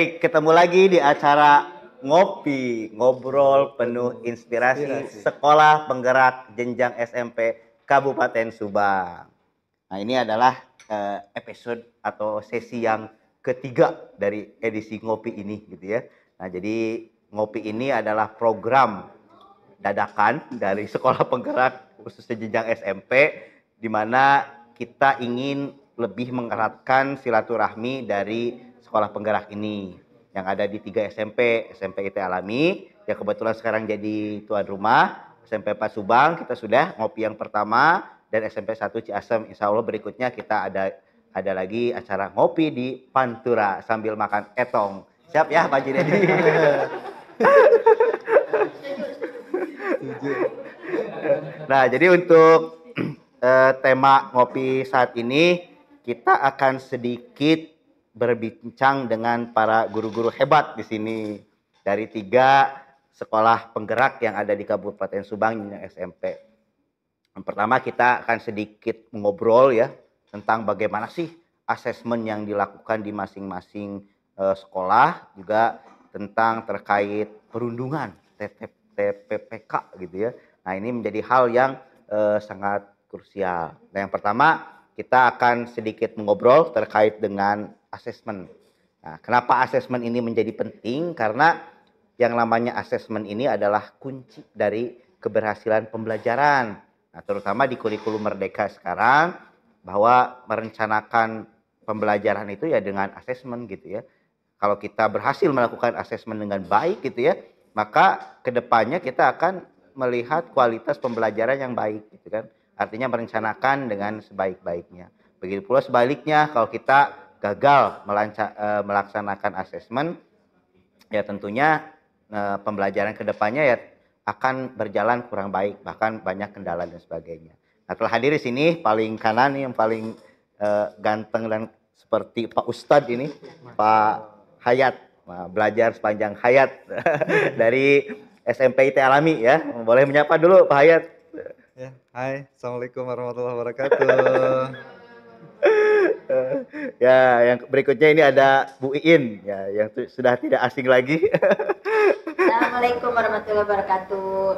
Baik, ketemu lagi di acara Ngopi, ngobrol penuh inspirasi Sekolah Penggerak Jenjang SMP Kabupaten Subang. Nah, ini adalah episode atau sesi yang ketiga dari edisi Ngopi ini gitu ya. Nah, jadi Ngopi ini adalah program dadakan dari Sekolah Penggerak khususnya jenjang SMP di mana kita ingin lebih mengeratkan silaturahmi dari sekolah penggerak ini yang ada di 3 SMP, SMP IT Alami yang kebetulan sekarang jadi tuan rumah, SMP 4 Subang kita sudah ngopi yang pertama, dan SMP 1 Ciasem. Insya Allah berikutnya kita ada lagi acara ngopi di Pantura sambil makan etong. Siap ya Pak Jinedi? Nah, jadi untuk tema ngopi saat ini kita akan sedikit berbincang dengan para guru-guru hebat di sini dari 3 sekolah penggerak yang ada di Kabupaten Subang yang SMP. Yang pertama kita akan sedikit mengobrol ya tentang bagaimana sih asesmen yang dilakukan di masing-masing sekolah, juga tentang terkait perundungan TPPK gitu ya. Nah, ini menjadi hal yang sangat krusial. Nah, yang pertama kita akan sedikit mengobrol terkait dengan asesmen. Nah, kenapa asesmen ini menjadi penting? Karena yang namanya asesmen ini adalah kunci dari keberhasilan pembelajaran. Nah, terutama di kurikulum Merdeka sekarang, bahwa merencanakan pembelajaran itu ya dengan asesmen gitu ya. Kalau kita berhasil melakukan asesmen dengan baik gitu ya, maka kedepannya kita akan melihat kualitas pembelajaran yang baik gitu kan. Artinya merencanakan dengan sebaik-baiknya. Begitu pula sebaliknya, kalau kita gagal melaksanakan asesmen, ya tentunya pembelajaran kedepannya ya akan berjalan kurang baik, bahkan banyak kendala dan sebagainya. Nah, telah hadir di sini paling kanan yang paling ganteng dan seperti Pak Ustadz ini, Pak Hayat. Nah, belajar sepanjang hayat dari SMP IT Alami ya. Boleh menyapa dulu Pak Hayat. Ya, hai, assalamualaikum warahmatullahi wabarakatuh. Ya, yang berikutnya ini ada Bu Iin ya, yang sudah tidak asing lagi. Assalamualaikum warahmatullahi wabarakatuh.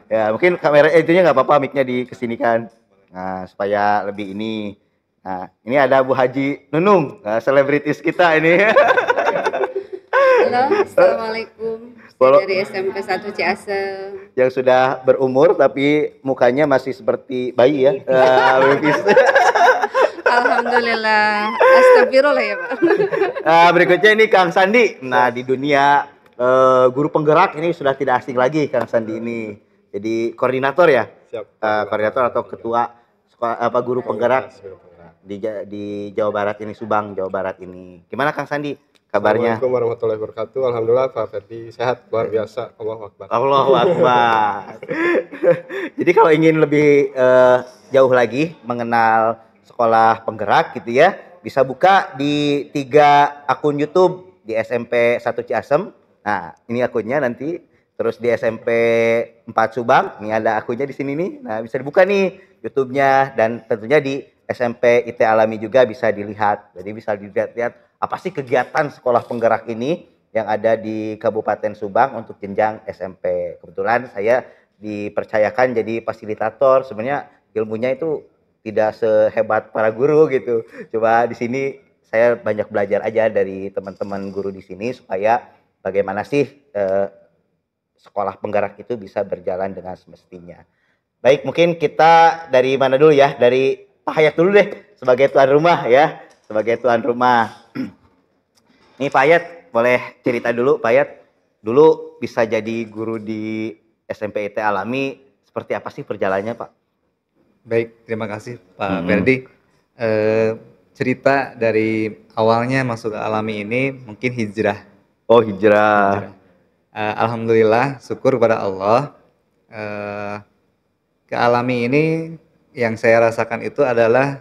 Ya, mungkin kamera itunya nggak apa-apa, mic-nya dikesinikan. Nah, supaya lebih ini. Nah, ini ada Bu Haji Nunung, selebritis kita ini. Halo, assalamualaikum. Saya dari SMP 1 Ciasem. Yang sudah berumur tapi mukanya masih seperti bayi ya. Alhamdulillah. Astagfirullah ya Pak. Nah, berikutnya ini Kang Sandi. Nah, di dunia guru penggerak ini sudah tidak asing lagi Kang Sandi ini. Jadi koordinator ya. Siap. Koordinator atau ketua guru penggerak di Jawa Barat ini, Subang, Jawa Barat ini. Gimana Kang Sandi kabarnya? Assalamualaikum warahmatullahi wabarakatuh. Alhamdulillah Pak Ferdi sehat, luar biasa. Allahu Akbar. Allahu Akbar. Jadi kalau ingin lebih jauh lagi mengenal sekolah penggerak gitu ya, bisa buka di 3 akun YouTube, di SMP 1 Ciasem. Nah, ini akunnya nanti. Terus di SMP 4 Subang, ini ada akunnya di sini nih. Nah, bisa dibuka nih YouTube-nya, dan tentunya di SMP IT Alami juga bisa dilihat. Jadi bisa dilihat-lihat apa sih kegiatan sekolah penggerak ini yang ada di Kabupaten Subang untuk jenjang SMP. Kebetulan saya dipercayakan jadi fasilitator. Sebenarnya ilmunya itu tidak sehebat para guru gitu. Coba di sini saya banyak belajar aja dari teman-teman guru di sini supaya bagaimana sih sekolah penggerak itu bisa berjalan dengan semestinya. Baik, mungkin kita dari mana dulu ya? Dari Pak Hayat dulu deh, sebagai tuan rumah ya. Sebagai tuan rumah. Nih Pak Hayat, boleh cerita dulu Pak Hayat. Dulu bisa jadi guru di SMP IT Alami, seperti apa sih perjalanannya Pak? Baik, terima kasih Pak Ferdi. Cerita dari awalnya masuk ke Alami ini mungkin hijrah. Oh, hijrah. Alhamdulillah, syukur kepada Allah. Ke Alami ini yang saya rasakan itu adalah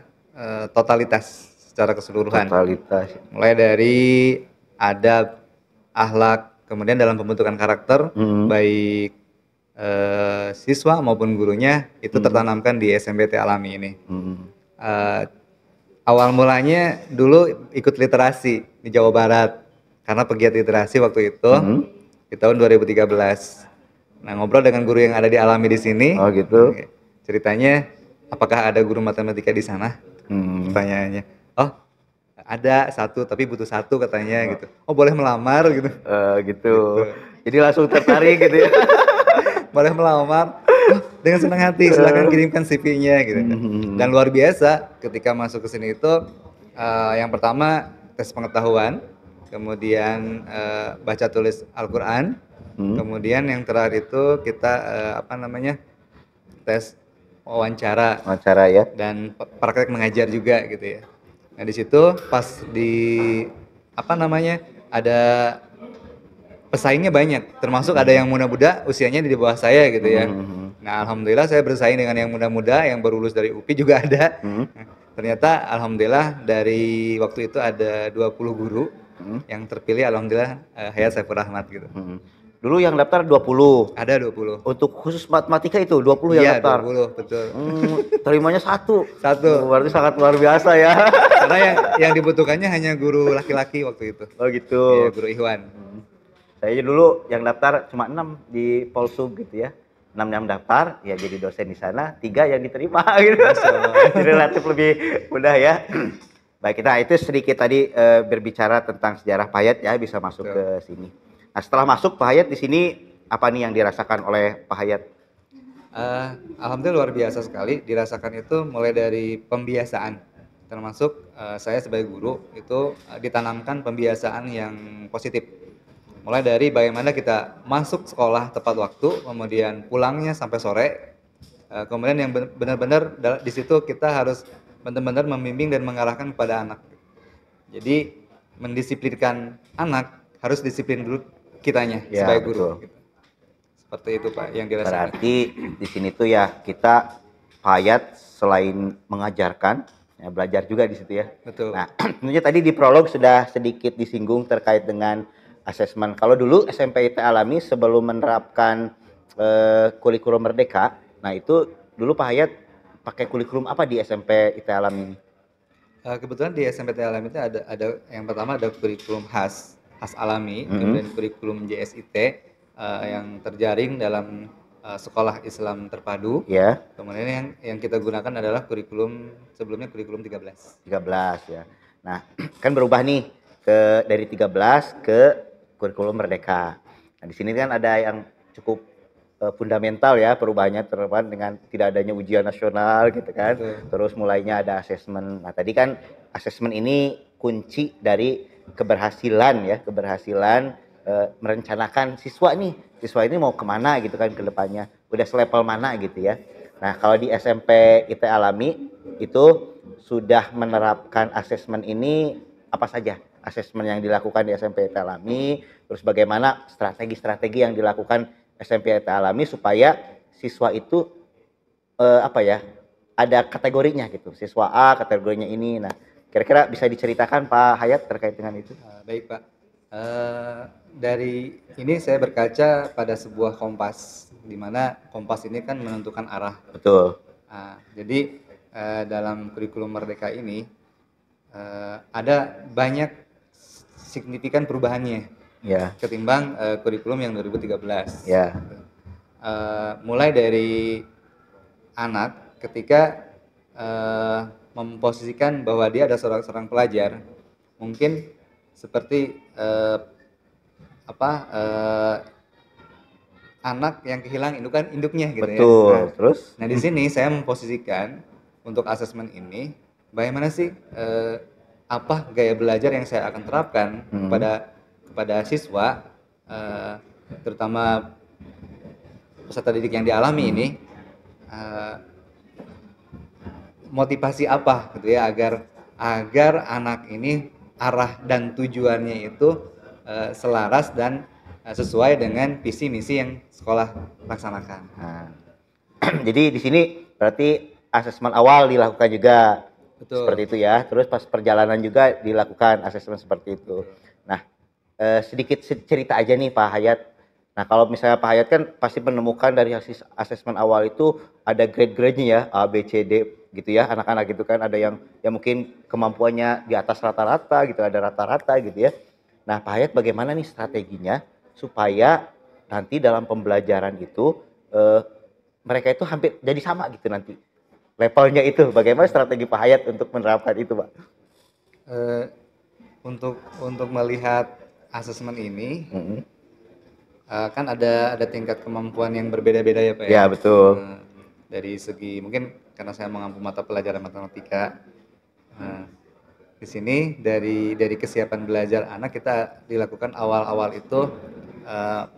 totalitas secara keseluruhan. Totalitas. Mulai dari adab, akhlak, kemudian dalam pembentukan karakter, baik siswa maupun gurunya itu tertanamkan di SMPT Alami ini. Awal mulanya dulu ikut literasi di Jawa Barat. karena pegiat literasi waktu itu di tahun 2013. Nah, ngobrol dengan guru yang ada di Alami di sini. Oh gitu. Ceritanya, apakah ada guru matematika di sana? Pertanyaannya. Oh, ada satu, tapi butuh satu katanya gitu. Oh, boleh melamar gitu. Gitu. Jadi langsung tertarik gitu ya. Boleh melamar. Oh, dengan senang hati, silakan kirimkan CV-nya gitu. Dan luar biasa ketika masuk ke sini itu yang pertama tes pengetahuan, kemudian baca tulis Al-Qur'an, kemudian yang terakhir itu kita tes wawancara ya. dan praktek mengajar juga gitu ya. Nah, di situ pas di ada pesaingnya banyak, termasuk ada yang muda-muda usianya di bawah saya gitu ya. Nah, alhamdulillah saya bersaing dengan yang muda-muda yang baru lulus dari UPI juga ada. Ternyata alhamdulillah dari waktu itu ada 20 guru yang terpilih, alhamdulillah Hayat Saifur Rahmat gitu. Dulu yang daftar 20. Ada 20. Untuk khusus matematika itu 20 yang daftar. Iya, 20, betul. Terimanya satu. Berarti sangat luar biasa ya. Karena yang dibutuhkannya hanya guru laki-laki waktu itu. Oh gitu. Iya, guru Ikhwan. Saya dulu yang daftar cuma 6 di Polsub gitu ya. 6 yang daftar, ya jadi dosen di sana, 3 yang diterima gitu. Jadi relatif lebih mudah ya. Baik, kita itu sedikit tadi berbicara tentang sejarah Pak Hayat ya, bisa masuk ke sini. Nah, setelah masuk Pak Hayat di sini, apa nih yang dirasakan oleh Pak Hayat? Alhamdulillah luar biasa sekali. Dirasakan itu mulai dari pembiasaan. Termasuk saya sebagai guru itu ditanamkan pembiasaan yang positif. Mulai dari bagaimana kita masuk sekolah tepat waktu, kemudian pulangnya sampai sore. Kemudian yang benar-benar di situ kita harus benar-benar membimbing dan mengarahkan kepada anak. Jadi mendisiplinkan anak harus disiplin dulu kitanya Ya, sebagai guru. betul. Gitu. Seperti itu Pak yang dirasakan. Berarti di sini tuh ya kita Pak Hayat selain mengajarkan, ya belajar juga di situ ya. Betul. Nah, tentunya tadi di prolog sudah sedikit disinggung terkait dengan asesmen. Kalau dulu SMP IT Alami sebelum menerapkan kurikulum Merdeka, nah itu dulu Pak Hayat pakai kurikulum apa di SMP IT Alami ini? Kebetulan di SMP IT Alami itu ada yang pertama ada kurikulum khas Alami, kemudian kurikulum JSIT yang terjaring dalam sekolah Islam terpadu. Ya. Kemudian yang kita gunakan adalah kurikulum sebelumnya kurikulum 13. 13 ya. Nah, kan berubah nih dari 13 ke kurikulum Merdeka. Nah, di sini kan ada yang cukup fundamental ya perubahannya terhadap dengan tidak adanya ujian nasional gitu kan. Betul. Terus mulainya ada asesmen. Nah, tadi kan asesmen ini kunci dari keberhasilan merencanakan siswa ini mau kemana gitu kan ke depannya. Udah selevel mana gitu ya. Nah, kalau di SMP IT Alami itu sudah menerapkan asesmen ini apa saja? Asesmen yang dilakukan di SMP IT Alami, terus bagaimana strategi-strategi yang dilakukan SMP IT Alami supaya siswa itu ada kategorinya gitu. Siswa A kategorinya ini. Nah, kira-kira bisa diceritakan Pak Hayat terkait dengan itu? Baik Pak. Dari ini saya berkaca pada sebuah kompas, di mana kompas ini kan menentukan arah. Betul. Jadi dalam kurikulum Merdeka ini ada banyak signifikan perubahannya ketimbang kurikulum yang 2013. Ya. Mulai dari anak ketika memposisikan bahwa dia ada seorang pelajar, mungkin seperti anak yang kehilangan induknya gitu. Betul. Ya. Terus? Nah di sini saya memposisikan untuk asesmen ini bagaimana sih apa gaya belajar yang saya akan terapkan kepada siswa, terutama peserta didik yang dialami ini, motivasi apa gitu ya agar anak ini arah dan tujuannya itu selaras dan sesuai dengan visi misi yang sekolah laksanakan. Nah, jadi di sini berarti asesmen awal dilakukan juga. Betul. Seperti itu ya. Terus pas perjalanan juga dilakukan asesmen seperti itu. Nah, sedikit cerita aja nih Pak Hayat. Nah, kalau misalnya Pak Hayat kan pasti menemukan dari hasil asesmen awal itu ada grade-grade-nya ya, A, B, C, D gitu ya, anak-anak gitu kan. Ada yang mungkin kemampuannya di atas rata-rata gitu, ada rata-rata gitu ya. Nah, Pak Hayat bagaimana nih strateginya supaya nanti dalam pembelajaran itu mereka itu hampir jadi sama gitu nanti levelnya itu. Bagaimana strategi Pak Hayat untuk menerapkan itu, Pak? Eh, untuk melihat asesmen ini, kan ada tingkat kemampuan yang berbeda-beda ya Pak ya. Ya, betul. Dari segi mungkin karena saya mengampu mata pelajaran matematika, di sini dari kesiapan belajar anak kita dilakukan awal-awal itu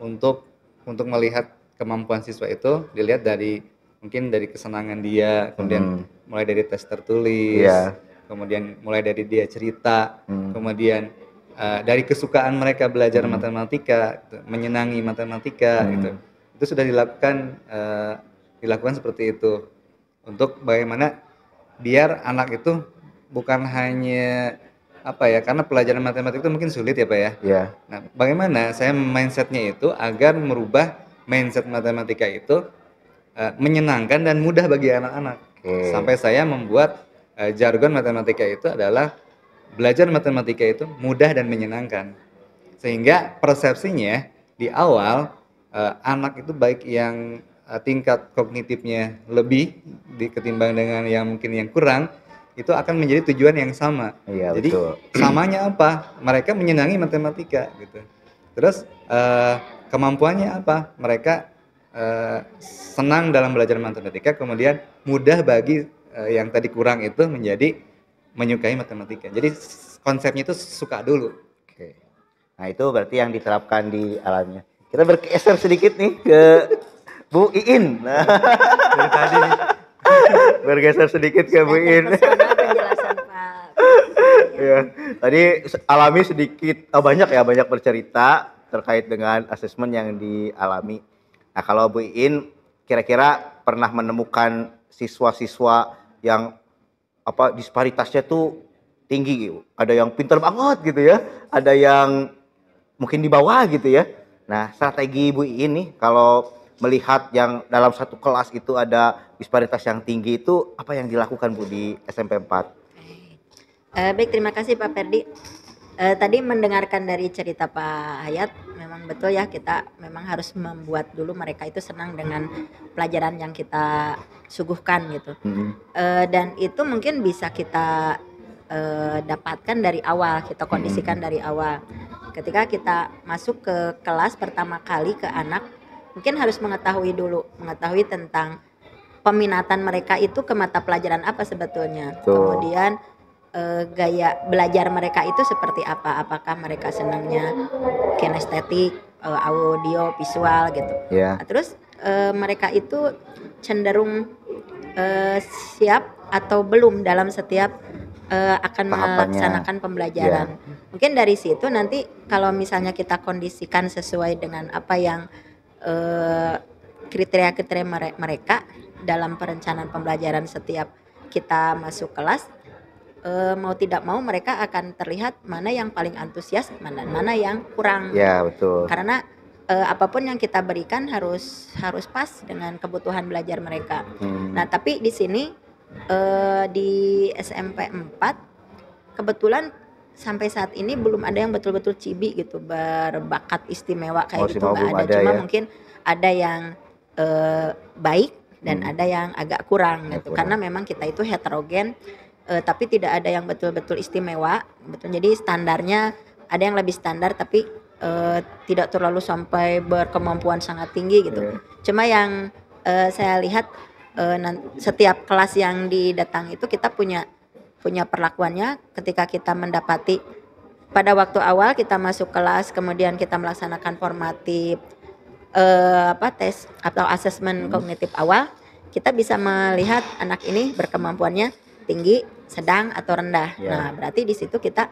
untuk melihat kemampuan siswa itu dilihat dari mungkin dari kesenangan dia, kemudian mulai dari tes tertulis, kemudian mulai dari dia cerita, kemudian dari kesukaan mereka belajar matematika, gitu, menyenangi matematika, gitu. Itu sudah dilakukan seperti itu untuk bagaimana biar anak itu bukan hanya apa ya, karena pelajaran matematika itu mungkin sulit ya Pak ya. Iya. Nah, bagaimana saya mindsetnya itu agar merubah mindset matematika itu menyenangkan dan mudah bagi anak-anak. Sampai saya membuat jargon matematika itu adalah belajar matematika itu mudah dan menyenangkan. Sehingga persepsinya di awal anak itu baik yang tingkat kognitifnya lebih ketimbang dengan yang mungkin yang kurang, itu akan menjadi tujuan yang sama. Iya, jadi betul. samanya apa? Mereka menyenangi matematika gitu. Terus kemampuannya apa? Mereka senang dalam belajar matematika, kemudian mudah bagi yang tadi kurang itu menjadi menyukai matematika. Jadi konsepnya itu suka dulu. Oke. Nah, itu berarti yang diterapkan di alamnya. Kita bergeser sedikit nih ke Bu Iin. Nah, Dari tadi nih. bergeser sedikit ke Bu Iin. Pesona penjelasan Pak. Ya, tadi alami sedikit, banyak bercerita terkait dengan asesmen yang dialami. Nah, kalau Bu Iin kira-kira pernah menemukan siswa-siswa yang disparitasnya tuh tinggi gitu. Ada yang pintar banget gitu ya, ada yang mungkin di bawah gitu ya. Nah, strategi Bu Iin nih kalau melihat yang dalam satu kelas itu ada disparitas yang tinggi itu apa yang dilakukan Bu di SMP 4? Baik, terima kasih Pak Ferdi. Tadi mendengarkan dari cerita Pak Hayat, memang betul ya, kita memang harus membuat dulu mereka itu senang dengan pelajaran yang kita suguhkan gitu. Dan itu mungkin bisa kita dapatkan dari awal, kita kondisikan dari awal. Ketika kita masuk ke kelas pertama kali ke anak, mungkin harus mengetahui tentang peminatan mereka itu ke mata pelajaran apa sebetulnya. Kemudian gaya belajar mereka itu seperti apa, apakah mereka senangnya kinestetik, audio, visual gitu. Nah, terus mereka itu cenderung siap atau belum dalam setiap akan melaksanakan pembelajaran. Mungkin dari situ nanti kalau misalnya kita kondisikan sesuai dengan apa yang kriteria-kriteria mereka dalam perencanaan pembelajaran setiap kita masuk kelas, mau tidak mau mereka akan terlihat mana yang paling antusias, mana yang kurang. Ya, betul. Karena apapun yang kita berikan harus pas dengan kebutuhan belajar mereka. Nah, tapi di sini di SMP 4 kebetulan sampai saat ini belum ada yang betul-betul cibi gitu, berbakat istimewa kayak gitu, nggak ada. Cuma mungkin ada yang baik dan ada yang agak kurang gitu. Karena memang kita itu heterogen, tapi tidak ada yang betul-betul istimewa. Jadi standarnya ada yang lebih standar tapi tidak terlalu sampai berkemampuan sangat tinggi gitu. Cuma yang saya lihat setiap kelas yang didatang itu kita punya perlakuannya. Ketika kita mendapati pada waktu awal kita masuk kelas, kemudian kita melaksanakan formatif tes atau asesmen kognitif awal, kita bisa melihat anak ini berkemampuannya tinggi, sedang atau rendah. Nah, berarti di situ kita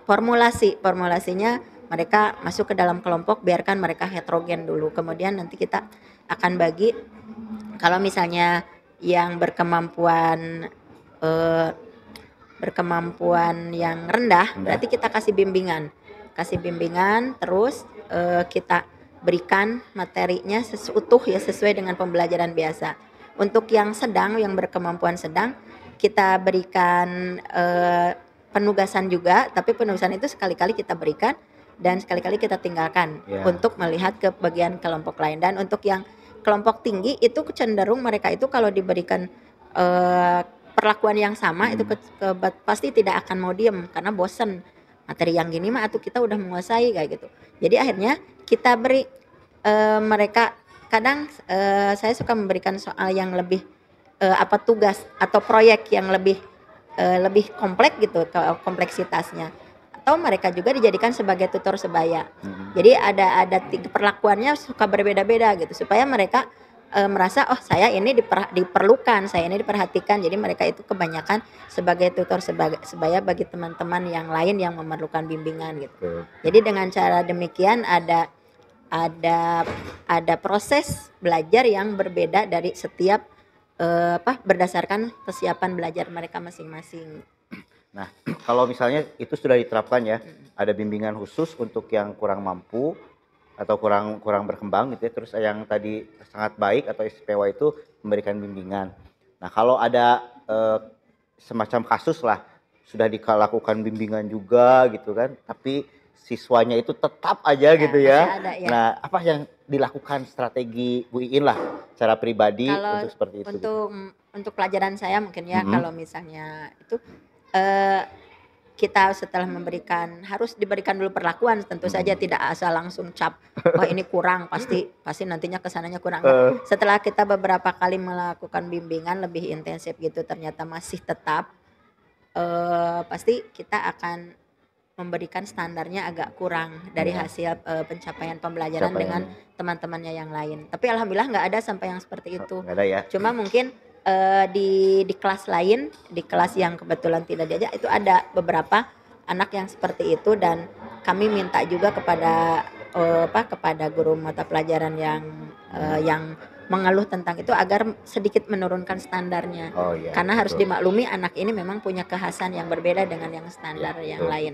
formulasinya mereka masuk ke dalam kelompok, biarkan mereka heterogen dulu. Kemudian nanti kita akan bagi, kalau misalnya yang berkemampuan yang rendah, berarti kita kasih bimbingan terus kita berikan materinya seutuh ya, sesuai dengan pembelajaran biasa. Untuk yang sedang, yang berkemampuan sedang, kita berikan penugasan juga, tapi penugasan itu sekali-kali kita berikan dan sekali-kali kita tinggalkan Ya. untuk melihat ke bagian kelompok lain. Dan untuk yang kelompok tinggi itu cenderung mereka itu kalau diberikan perlakuan yang sama itu pasti tidak akan mau diem karena bosen materi yang gini mah atau kita udah menguasai kayak gitu. Jadi akhirnya kita beri mereka kadang saya suka memberikan soal yang lebih tugas atau proyek yang lebih kompleks gitu kompleksitasnya, atau mereka juga dijadikan sebagai tutor sebaya. Jadi ada perlakuannya suka berbeda-beda gitu supaya mereka merasa oh saya ini diperlukan, saya ini diperhatikan. Jadi mereka itu kebanyakan sebagai tutor sebaya bagi teman-teman yang lain yang memerlukan bimbingan gitu. Jadi dengan cara demikian ada proses belajar yang berbeda dari setiap berdasarkan kesiapan belajar mereka masing-masing. Nah, kalau misalnya itu sudah diterapkan ya, ada bimbingan khusus untuk yang kurang mampu atau kurang berkembang gitu ya, terus yang tadi sangat baik atau istimewa itu memberikan bimbingan. Nah, kalau ada semacam kasus lah, sudah dilakukan bimbingan juga gitu kan, tapi siswanya itu tetap aja gitu ya. Masih ada, ya. Nah, apa yang dilakukan strategi Bu Iin lah secara pribadi Kalau untuk seperti itu? untuk pelajaran saya mungkin ya, kalau misalnya itu kita setelah harus diberikan dulu perlakuan, tentu saja tidak asal langsung cap wah ini kurang, pasti nantinya kesananya kurang. Setelah kita beberapa kali melakukan bimbingan lebih intensif gitu ternyata masih tetap pasti kita akan memberikan standarnya agak kurang dari hasil pencapaian pembelajaran dengan teman-temannya yang lain. Tapi alhamdulillah nggak ada sampai yang seperti itu. Nggak ada ya. Cuma mungkin di kelas lain, di kelas yang kebetulan tidak diajak itu ada beberapa anak yang seperti itu, dan kami minta juga kepada kepada guru mata pelajaran yang mengeluh tentang itu agar sedikit menurunkan standarnya. Oh, iya, karena harus betul. dimaklumi anak ini memang punya kekhasan yang berbeda dengan yang standar yang betul. lain.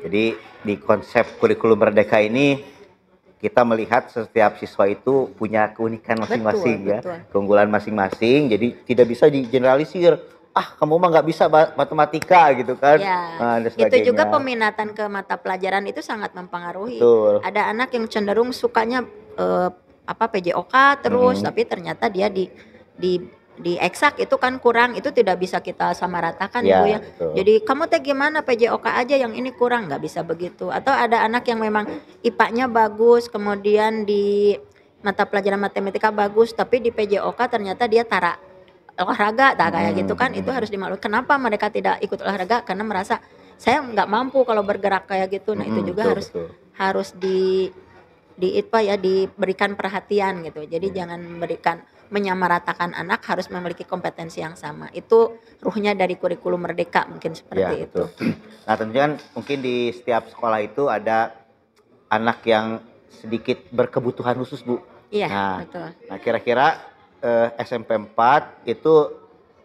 Jadi di konsep kurikulum Merdeka ini kita melihat setiap siswa itu punya keunikan masing-masing ya, betul. keunggulan masing-masing. Jadi tidak bisa digeneralisir. Ah, kamu mah nggak bisa matematika gitu kan? Ya, dan itu sebagainya. juga peminatan ke mata pelajaran itu sangat mempengaruhi. Betul. Ada anak yang cenderung sukanya PJOK terus, tapi ternyata dia di eksak itu kan kurang, itu tidak bisa kita samaratakan Ya, Ibu ya. betul. Jadi kamu teh gimana PJOK aja yang ini kurang, nggak bisa begitu. Atau ada anak yang memang IPA-nya bagus, kemudian di mata pelajaran matematika bagus, tapi di PJOK ternyata dia tara olahraga, tak kayak gitu kan, itu harus dimaklumi. Kenapa mereka tidak ikut olahraga? Karena merasa saya nggak mampu kalau bergerak kayak gitu. Nah itu juga betul. harus diberikan perhatian gitu. Jadi jangan menyamaratakan anak, harus memiliki kompetensi yang sama. Itu ruhnya dari kurikulum Merdeka mungkin seperti itu. Betul. Nah tentunya kan mungkin di setiap sekolah itu ada anak yang sedikit berkebutuhan khusus Bu. Iya, betul. Nah kira-kira SMP 4 itu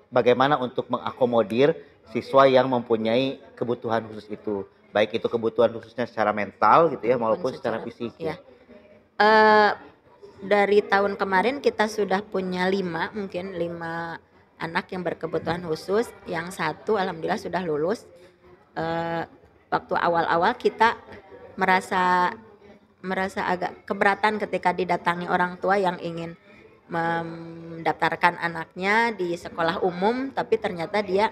bagaimana untuk mengakomodir siswa yang mempunyai kebutuhan khusus itu, baik itu kebutuhan khususnya secara mental gitu ya maupun secara fisik. Ya. Dari tahun kemarin kita sudah punya 5 anak yang berkebutuhan khusus. Yang satu alhamdulillah sudah lulus. Waktu awal-awal kita merasa agak keberatan ketika didatangi orang tua yang ingin mendaftarkan anaknya di sekolah umum, tapi ternyata dia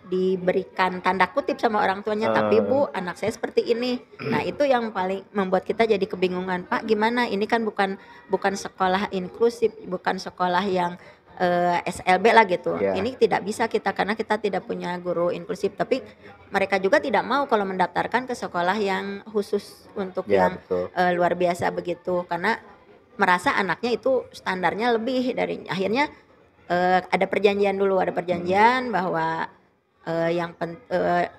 diberikan tanda kutip sama orang tuanya, tapi Bu anak saya seperti ini. Nah itu yang paling membuat kita jadi kebingungan, Pak gimana, ini kan bukan sekolah inklusif, bukan sekolah yang SLB lah gitu. Ini tidak bisa kita karena kita tidak punya guru inklusif, tapi mereka juga tidak mau kalau mendaftarkan ke sekolah yang khusus untuk yang luar biasa begitu, karena merasa anaknya itu standarnya lebih dari, akhirnya ada perjanjian bahwa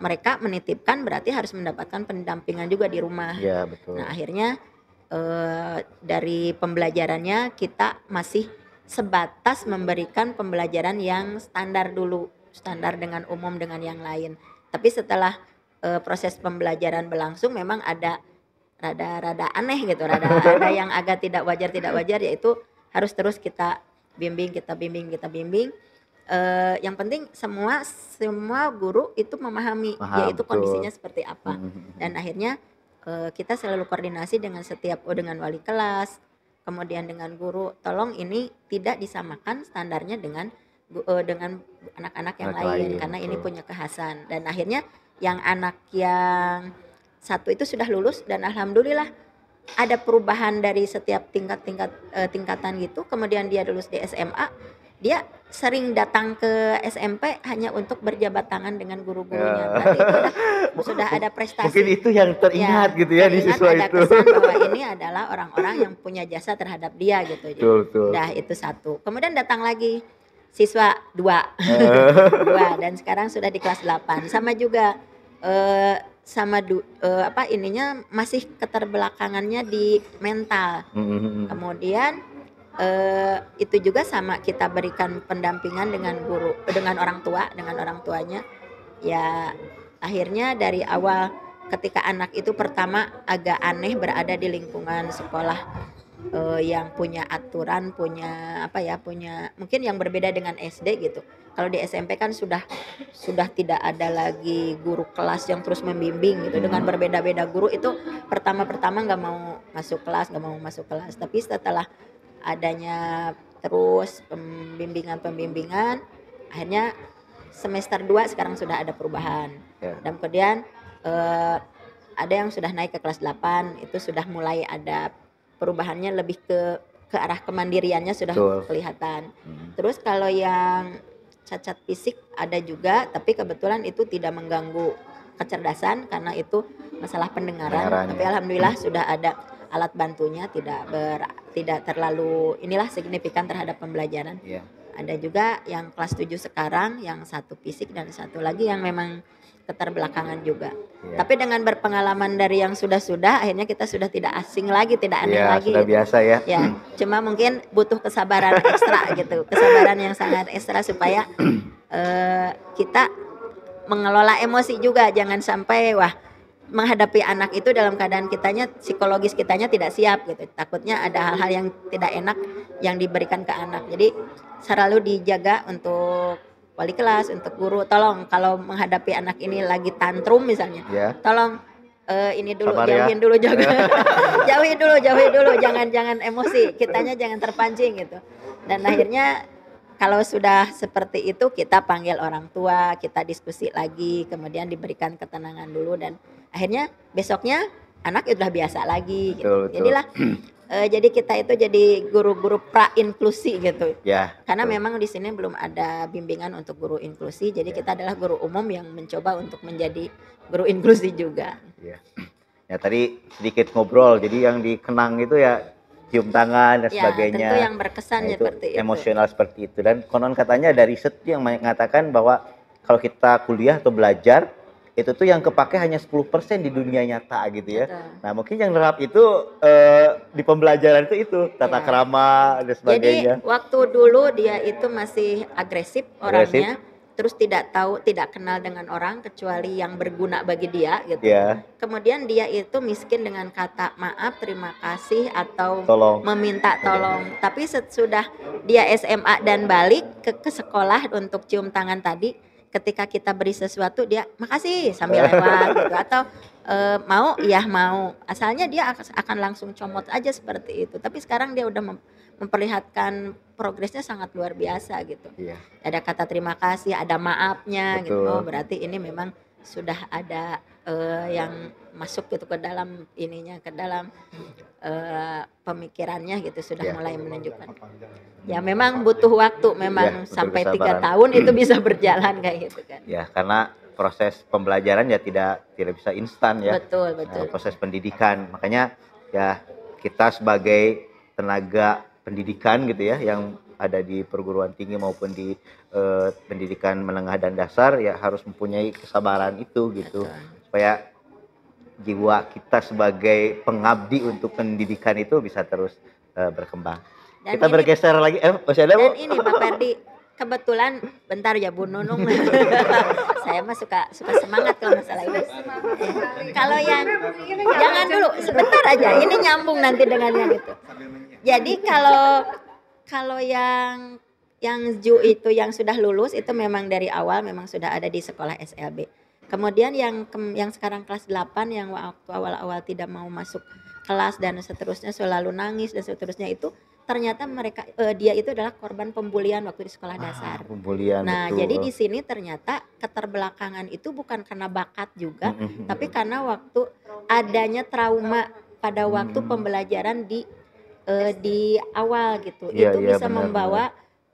mereka menitipkan berarti harus mendapatkan pendampingan juga di rumah. Ya, betul. Nah akhirnya dari pembelajarannya kita masih sebatas memberikan pembelajaran yang standar dulu, standar dengan umum dengan yang lain. Tapi setelah proses pembelajaran berlangsung memang ada rada aneh gitu, rada yang agak tidak wajar, yaitu harus terus kita bimbing. yang penting semua guru itu memahami yaitu betul. kondisinya seperti apa. Dan akhirnya kita selalu koordinasi dengan dengan wali kelas, kemudian dengan guru. Tolong ini tidak disamakan standarnya dengan anak-anak yang Anak lain lain, karena ini betul. punya kekhasan. Dan akhirnya yang anak yang satu itu sudah lulus dan alhamdulillah ada perubahan dari setiap tingkatan gitu. Kemudian dia lulus di SMA, dia sering datang ke SMP hanya untuk berjabat tangan dengan guru-gurunya. Berarti itu sudah ada prestasi. Mungkin itu yang teringat gitu ya di teringat siswa ada itu. kesan bahwa ini adalah orang-orang yang punya jasa terhadap dia gitu. Jadi, Betul. udah itu satu. Kemudian datang lagi siswa 2. 2 dan sekarang sudah di kelas 8. Sama juga ininya masih keterbelakangannya di mental. Kemudian itu juga sama kita berikan pendampingan dengan orang tuanya. Ya akhirnya dari awal ketika anak itu pertama agak aneh berada di lingkungan sekolah yang punya aturan, punya mungkin yang berbeda dengan SD gitu. Kalau di SMP kan sudah tidak ada lagi guru kelas yang terus membimbing gitu dengan berbeda-beda guru. Itu pertama nggak mau masuk kelas. Tapi setelah adanya terus pembimbingan, akhirnya semester 2 sekarang sudah ada perubahan. Dan kemudian ada yang sudah naik ke kelas 8, itu sudah mulai ada perubahannya lebih ke arah kemandiriannya sudah kelihatan. Terus kalau yang cacat fisik ada juga, tapi kebetulan itu tidak mengganggu kecerdasan karena itu masalah pendengaran. Tapi alhamdulillah sudah ada alat bantunya, tidak terlalu signifikan terhadap pembelajaran. Ada juga yang kelas 7 sekarang, yang satu fisik dan satu lagi yang memang keterbelakangan juga. Tapi dengan berpengalaman dari yang sudah, akhirnya kita sudah tidak asing lagi, tidak aneh lagi. Sudah biasa ya. Cuma mungkin butuh kesabaran ekstra gitu, kesabaran yang sangat ekstra supaya kita mengelola emosi juga, jangan sampai menghadapi anak itu dalam keadaan psikologis kitanya tidak siap gitu. Takutnya ada hal-hal yang tidak enak yang diberikan ke anak. Jadi selalu dijaga untuk wali kelas, untuk guru. Tolong kalau menghadapi anak ini lagi tantrum misalnya, tolong ini dulu, jauhin dulu, jauhi dulu, jangan emosi, kitanya jangan terpancing gitu. Dan akhirnya kalau sudah seperti itu kita panggil orang tua, kita diskusi lagi, kemudian diberikan ketenangan dulu dan akhirnya besoknya anak sudah biasa lagi gitu. Jadilah jadi kita itu jadi guru-guru pra-inklusi gitu. Karena memang di sini belum ada bimbingan untuk guru inklusi, jadi kita adalah guru umum yang mencoba untuk menjadi guru inklusi juga. Ya tadi sedikit ngobrol, jadi yang dikenang itu ya cium tangan dan sebagainya. Tentu yang berkesan seperti itu. Emosional seperti itu. Dan konon katanya ada riset yang mengatakan bahwa kalau kita kuliah atau belajar itu tuh yang kepake hanya 10% di dunia nyata gitu ya. Nah mungkin yang nerap itu di pembelajaran itu tata krama dan sebagainya. Jadi waktu dulu dia itu masih agresif orangnya, terus tidak kenal dengan orang kecuali yang berguna bagi dia gitu. Kemudian dia itu miskin dengan kata maaf, terima kasih atau meminta tolong. Tapi sesudah dia SMA dan balik ke sekolah untuk cium tangan tadi, ketika kita beri sesuatu dia makasih sambil lewat gitu, atau mau asalnya dia akan langsung comot aja seperti itu. Tapi sekarang dia udah memperlihatkan progresnya sangat luar biasa gitu. Ada kata terima kasih, ada maafnya gitu. Oh berarti ini memang sudah ada yang masuk gitu ke dalam pemikirannya gitu, sudah mulai menunjukkan. Ya memang butuh waktu, memang sampai 3 tahun itu bisa berjalan kayak gitu kan. Karena proses pembelajaran ya tidak bisa instan ya. Betul. Proses pendidikan, makanya ya kita sebagai tenaga pendidikan gitu ya yang ada di perguruan tinggi maupun di pendidikan menengah dan dasar ya harus mempunyai kesabaran itu gitu. Supaya jiwa kita sebagai pengabdi untuk pendidikan itu bisa terus berkembang. Dan kita bergeser lagi, masih ada Bu? Dan ini Pak Ferdi, kebetulan bentar ya Bu Nunung. Saya mah suka semangat kalau masalah ini. Kalau yang jangan dulu, sebentar aja. Ini nyambung nanti dengan yang itu. Jadi kalau yang yang ZU itu yang sudah lulus itu memang dari awal memang sudah ada di sekolah SLB. Kemudian yang sekarang kelas 8 yang waktu awal-awal tidak mau masuk kelas dan seterusnya selalu nangis dan seterusnya itu ternyata dia itu adalah korban pembulian waktu di sekolah dasar. Pembulian, Nah, betul. jadi di sini ternyata keterbelakangan itu bukan karena bakat juga, tapi karena waktu adanya trauma pada waktu pembelajaran di awal gitu. Iya, Itu iya, bisa benar, membawa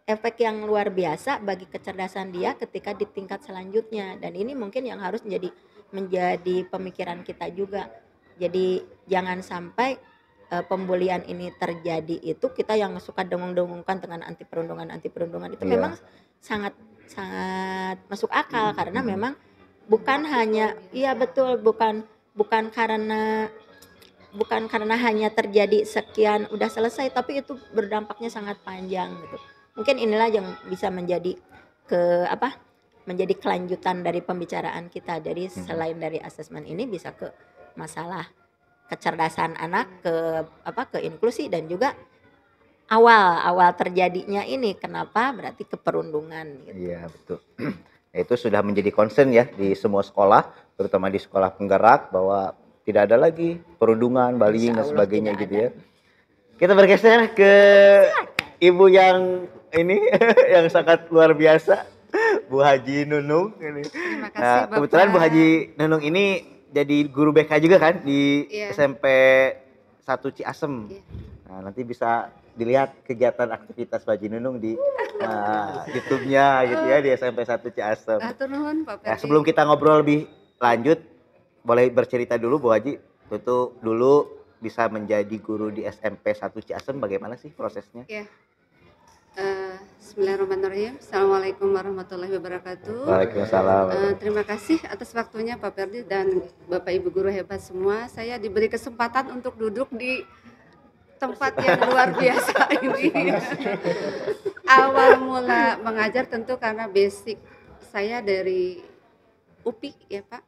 efek yang luar biasa bagi kecerdasan dia ketika di tingkat selanjutnya. Dan ini mungkin yang harus menjadi pemikiran kita juga. Jadi jangan sampai pembulian ini terjadi itu kita yang suka dengung-dengungkan dengan anti perundungan itu Iya. memang sangat sangat masuk akal karena memang bukan hanya iya betul bukan karena hanya terjadi sekian udah selesai tapi itu berdampaknya sangat panjang gitu. Mungkin inilah yang bisa menjadi menjadi kelanjutan dari pembicaraan kita dari selain dari asesmen ini bisa ke masalah kecerdasan anak ke inklusi dan juga awal terjadinya ini kenapa berarti keperundungan gitu. Iya, betul. Itu sudah menjadi concern ya di semua sekolah, terutama di sekolah penggerak bahwa tidak ada lagi perundungan, bullying dan Insya Allah sebagainya tidak gitu ada. ya. Kita bergeser ke ibu yang ini yang sangat luar biasa, Bu Haji Nunung ini. Terima kasih, Nah, Bapak. kebetulan Bu Haji Nunung ini jadi guru BK juga kan di Iya. SMP 1 Ciasem. Iya. Nah, nanti bisa dilihat kegiatan aktivitas Bu Haji Nunung di YouTube-nya gitu ya di SMP 1 Ciasem. Atur nuhun, Pak Nah, Ferdi. sebelum kita ngobrol lebih lanjut, boleh bercerita dulu Bu Haji, itu dulu bisa menjadi guru di SMP 1 Ciasem bagaimana sih prosesnya? Ya. Bismillahirrahmanirrahim. Assalamualaikum warahmatullahi wabarakatuh. Waalaikumsalam. Terima kasih atas waktunya Pak Ferdi dan Bapak Ibu guru hebat semua. Saya diberi kesempatan untuk duduk di tempat yang luar biasa ini. Awal mula mengajar tentu karena basic saya dari UPI ya Pak.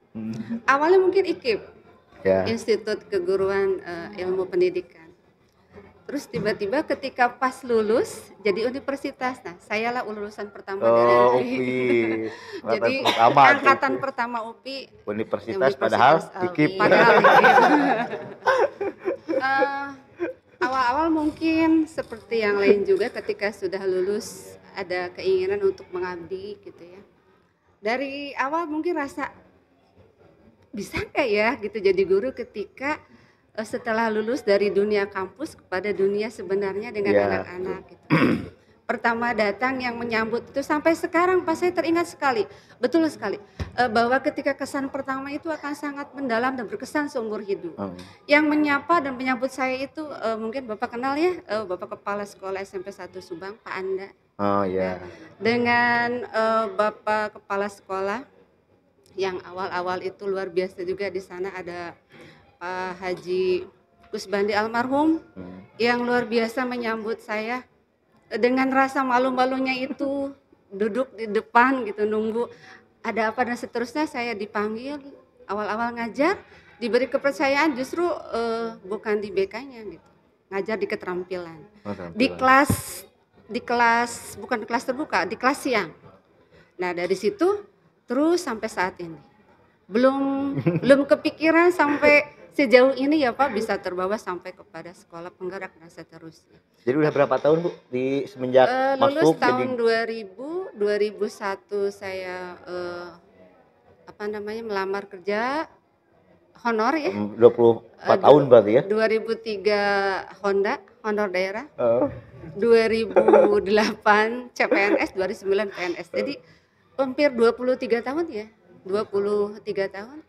Awalnya mungkin IKIP, Ya. Institut Keguruan Ilmu Pendidikan. Terus tiba-tiba ketika pas lulus jadi universitas. Nah, sayalah lulusan pertama dari Oh, UPI. UPI. Jadi Pertama tuh. angkatan pertama UPI Universitas padahal IKIP. Padahal IKIP. Awal-awal mungkin seperti yang lain juga ketika sudah lulus ada keinginan untuk mengabdi gitu ya. Dari awal mungkin rasa bisa nggak ya gitu jadi guru ketika setelah lulus dari dunia kampus kepada dunia sebenarnya dengan Ya, anak-anak gitu. Pertama datang yang menyambut itu sampai sekarang pas saya teringat sekali, betul sekali bahwa ketika kesan pertama itu akan sangat mendalam dan berkesan seumur hidup. Yang menyapa dan menyambut saya itu mungkin Bapak kenal ya, Bapak Kepala Sekolah SMP 1 Subang, Pak Anda. Oh ya. Dengan Bapak Kepala Sekolah yang awal-awal itu luar biasa juga di sana ada Pak Haji Kusbandi almarhum yang luar biasa menyambut saya dengan rasa malu-malunya itu duduk di depan gitu nunggu ada apa dan seterusnya. Saya dipanggil awal-awal ngajar diberi kepercayaan justru bukan di BK-nya gitu, ngajar di keterampilan. Di kelas bukan kelas terbuka, di kelas siang. Nah dari situ terus sampai saat ini belum kepikiran sampai sejauh ini ya Pak bisa terbawa sampai kepada sekolah penggerak dan seterusnya. Jadi udah berapa tahun Bu di semenjak Lulus masuk tahun jadi 2001 saya melamar kerja honor ya. 24 tahun berarti ya? 2003 honor daerah. Oh. 2008 CPNS, 2009 PNS. Jadi hampir 23 tahun ya. 23 tahun.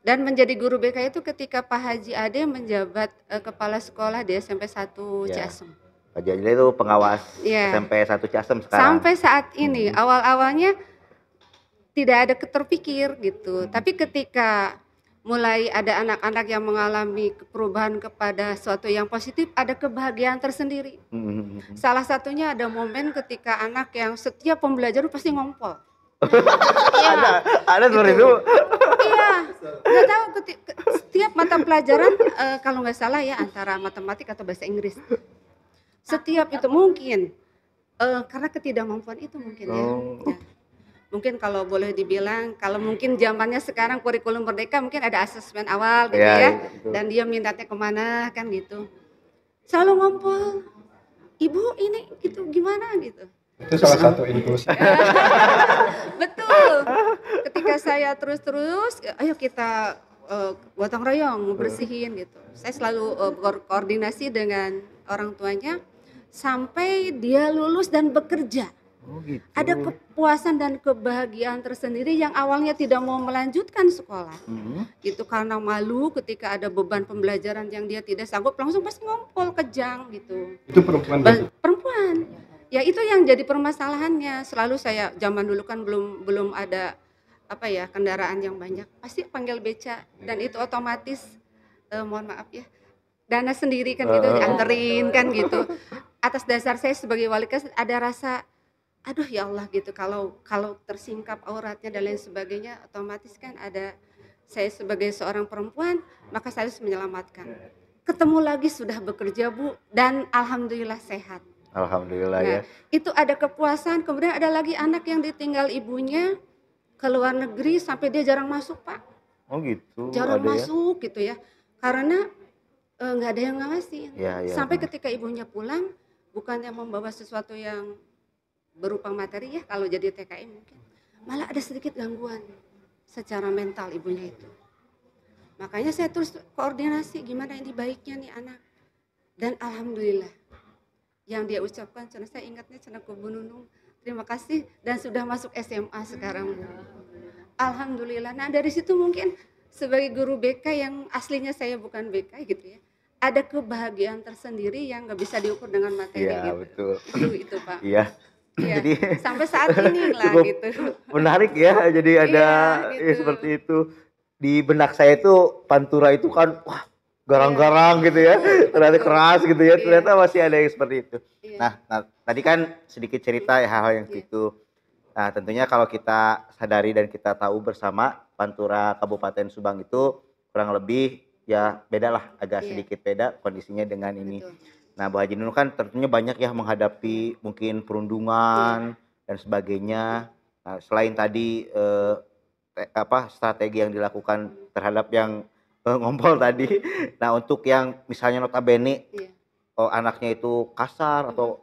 Dan menjadi guru BK itu ketika Pak Haji Ade menjabat kepala sekolah di SMP 1 Ya. Ciasem. Pak Haji itu pengawas Iya. SMP 1 Ciasem sekarang. Sampai saat ini awal-awalnya tidak ada terpikir gitu. Tapi ketika mulai ada anak-anak yang mengalami perubahan kepada suatu yang positif, ada kebahagiaan tersendiri. Salah satunya ada momen ketika anak yang setiap pembelajaran pasti ngompol. Ada seperti itu. Iya, nggak tahu setiap mata pelajaran kalau nggak salah ya antara matematik atau bahasa Inggris. Setiap itu mungkin Karena ketidakmampuan itu mungkin ya. Oh. Ya. Mungkin kalau boleh dibilang, kalau mungkin zamannya sekarang kurikulum merdeka mungkin ada asesmen awal gitu Ya, ya, betul. dan dia minatnya kemana kan gitu. Selalu ngompol, ibu ini gitu gimana gitu. Itu salah satu inklusi. Betul. Ketika saya terus-terus, ayo kita gotong royong bersihin gitu. Saya selalu berkoordinasi dengan orang tuanya sampai dia lulus dan bekerja. Oh gitu. Ada kepuasan dan kebahagiaan tersendiri yang awalnya tidak mau melanjutkan sekolah. Itu karena malu ketika ada beban pembelajaran yang dia tidak sanggup, langsung pasti ngompol kejang gitu. Itu perempuan berarti? Perempuan. Ya itu yang jadi permasalahannya. Selalu saya zaman dulu kan belum ada apa ya kendaraan yang banyak. Pasti panggil beca dan itu otomatis mohon maaf ya dana sendiri kan gitu dianterin kan gitu. Atas dasar saya sebagai wali kelas ada rasa aduh ya Allah gitu kalau tersingkap auratnya dan lain sebagainya otomatis kan ada saya sebagai seorang perempuan maka saya harus menyelamatkan. Ketemu lagi sudah bekerja Bu dan alhamdulillah sehat. Alhamdulillah Nah, ya. itu ada kepuasan, kemudian ada lagi anak yang ditinggal ibunya ke luar negeri sampai dia jarang masuk Pak. Oh gitu. Jarang ada ya? masuk gitu ya. Karena nggak ada yang ngawasin. Ya, ya. Sampai ketika ibunya pulang bukannya membawa sesuatu yang berupa materi ya kalau jadi TKI mungkin. Malah ada sedikit gangguan secara mental ibunya itu. Makanya saya terus koordinasi gimana ini baiknya nih anak. Dan alhamdulillah yang dia ucapkan, saya ingatnya Cina Kubu Nunung, terima kasih dan sudah masuk SMA sekarang Bu. Alhamdulillah. Nah dari situ mungkin sebagai guru BK yang aslinya saya bukan BK gitu ya, ada kebahagiaan tersendiri yang nggak bisa diukur dengan materi Iya gitu. betul. Itu Pak. Iya. Iya, Jadi sampai saat ini lah cukup gitu. menarik ya. Jadi ada Iya, ya, gitu. seperti itu. Di benak saya itu pantura itu kan wah garang-garang gitu ya. Ternyata Betul. keras gitu ya. Iya. Ternyata masih ada yang seperti itu. Iya. Nah, tadi kan sedikit cerita ya hal-hal yang Iya. itu. Nah, tentunya kalau kita sadari dan kita tahu bersama Pantura Kabupaten Subang itu kurang lebih ya beda lah, agak Iya. sedikit beda kondisinya dengan ini. Betul. Nah, Bu Haji Nunung kan tentunya banyak ya menghadapi mungkin perundungan dan sebagainya. Nah, selain tadi strategi yang dilakukan terhadap yang ngompol tadi. Nah, untuk yang misalnya notabene Iya. anaknya itu kasar atau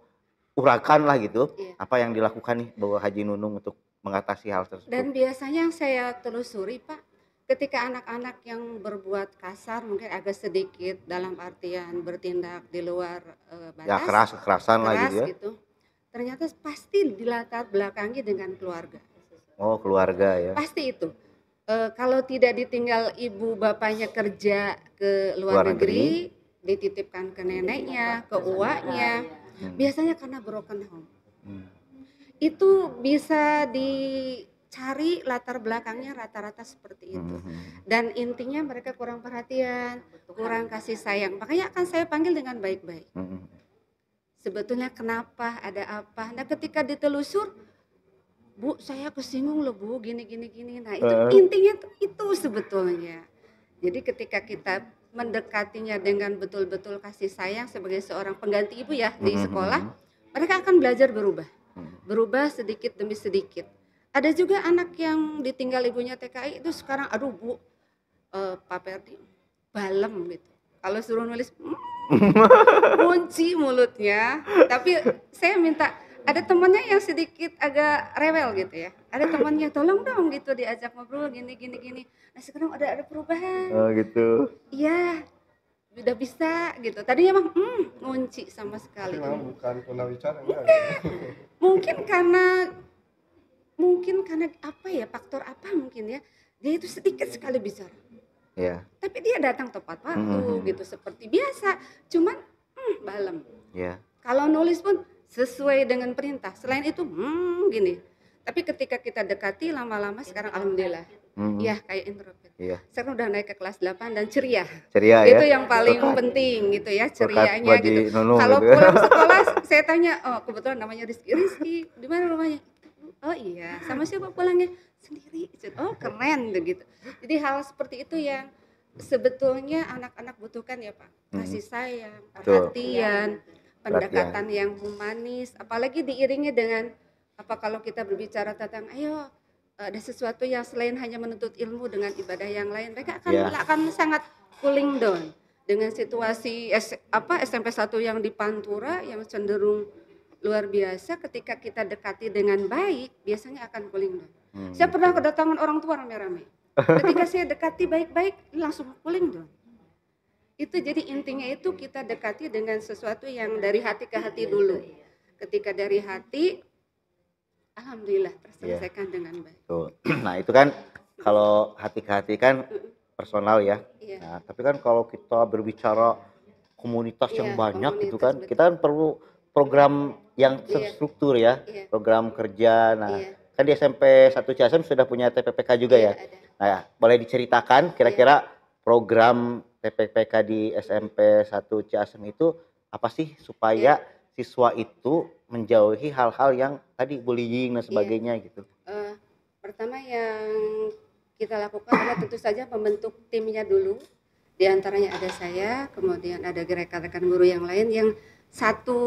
urakan lah gitu, Iya. apa yang dilakukan nih Bu Haji Nunung untuk mengatasi hal tersebut? Dan biasanya yang saya telusuri Pak, ketika anak-anak yang berbuat kasar mungkin agak sedikit dalam artian bertindak di luar Ya batas, kekerasan lah keras gitu ya. gitu, ternyata pasti dilatar belakangi dengan keluarga. Oh keluarga ya. Pasti itu. Kalau tidak ditinggal ibu bapaknya kerja ke luar negeri, dititipkan ke neneknya, ke uaknya, biasanya karena broken home. Itu bisa dicari latar belakangnya rata-rata seperti itu. Dan intinya mereka kurang perhatian, kurang kasih sayang. Makanya akan saya panggil dengan baik-baik. Sebetulnya kenapa, ada apa. Nah ketika ditelusur, Bu saya kesinggung loh Bu, gini. Nah itu intinya itu sebetulnya. Jadi ketika kita mendekatinya dengan betul-betul kasih sayang sebagai seorang pengganti ibu ya di sekolah, mereka akan belajar berubah sedikit demi sedikit. Ada juga anak yang ditinggal ibunya TKI itu sekarang aduh Bu, Pak Perdi balem gitu. Kalau suruh nulis kunci mulutnya. Tapi saya minta ada temannya yang sedikit agak rewel gitu ya. Ada temannya tolong dong gitu diajak ngobrol gini. Nah sekarang ada perubahan. Oh gitu. Iya, udah bisa gitu. Tadinya mah ngunci sama sekali. Tapi memang bukan tunawicara enggak. Mungkin karena apa ya, faktor apa mungkin ya. Dia itu sedikit sekali bicara. Ya. Tapi dia datang tepat waktu gitu seperti biasa. Cuman balem. Ya. Kalau nulis pun sesuai dengan perintah. Selain itu gini. Tapi ketika kita dekati lama-lama sekarang alhamdulillah. Ya kayak introvert. Iya. Sekarang udah naik ke kelas 8 dan ceria. Ceria ya. Itu yang paling Berkat- penting gitu ya, berkat cerianya Bu Haji gitu. Nunung Kalau gitu ya. pulang sekolah saya tanya, oh kebetulan namanya Rizky, di mana rumahnya? Oh iya, sama siapa pulangnya? Sendiri. Oh keren gitu. Jadi hal seperti itu yang sebetulnya anak-anak butuhkan ya Pak. Kasih sayang, perhatian, pendekatan yang humanis, apalagi diiringi dengan kalau kita berbicara tentang ayo ada sesuatu yang selain hanya menuntut ilmu dengan ibadah yang lain, mereka akan sangat cooling down dengan situasi SMP 1 yang di Pantura yang cenderung luar biasa. Ketika kita dekati dengan baik, biasanya akan cooling down. Saya pernah kedatangan orang tua rame-rame. Ketika saya dekati baik-baik, langsung cooling down. Itu jadi intinya itu kita dekati dengan sesuatu yang dari hati ke hati dulu. Ketika dari hati, alhamdulillah terselesaikan dengan baik. Tuh. Nah itu kan kalau hati ke hati kan personal ya. Nah, tapi kan kalau kita berbicara komunitas yang banyak itu kan, kita kan perlu program yang terstruktur ya, program kerja. Nah, kan di SMP 1 Ciasem sudah punya TPPK juga ya. Nah, boleh diceritakan kira-kira program TPPK di SMP 1 Ciasem itu apa sih supaya siswa itu menjauhi hal-hal yang tadi bullying dan sebagainya gitu. Pertama yang kita lakukan adalah tentu saja membentuk timnya dulu. Di antaranya ada saya, kemudian ada rekan-rekan guru yang lain yang satu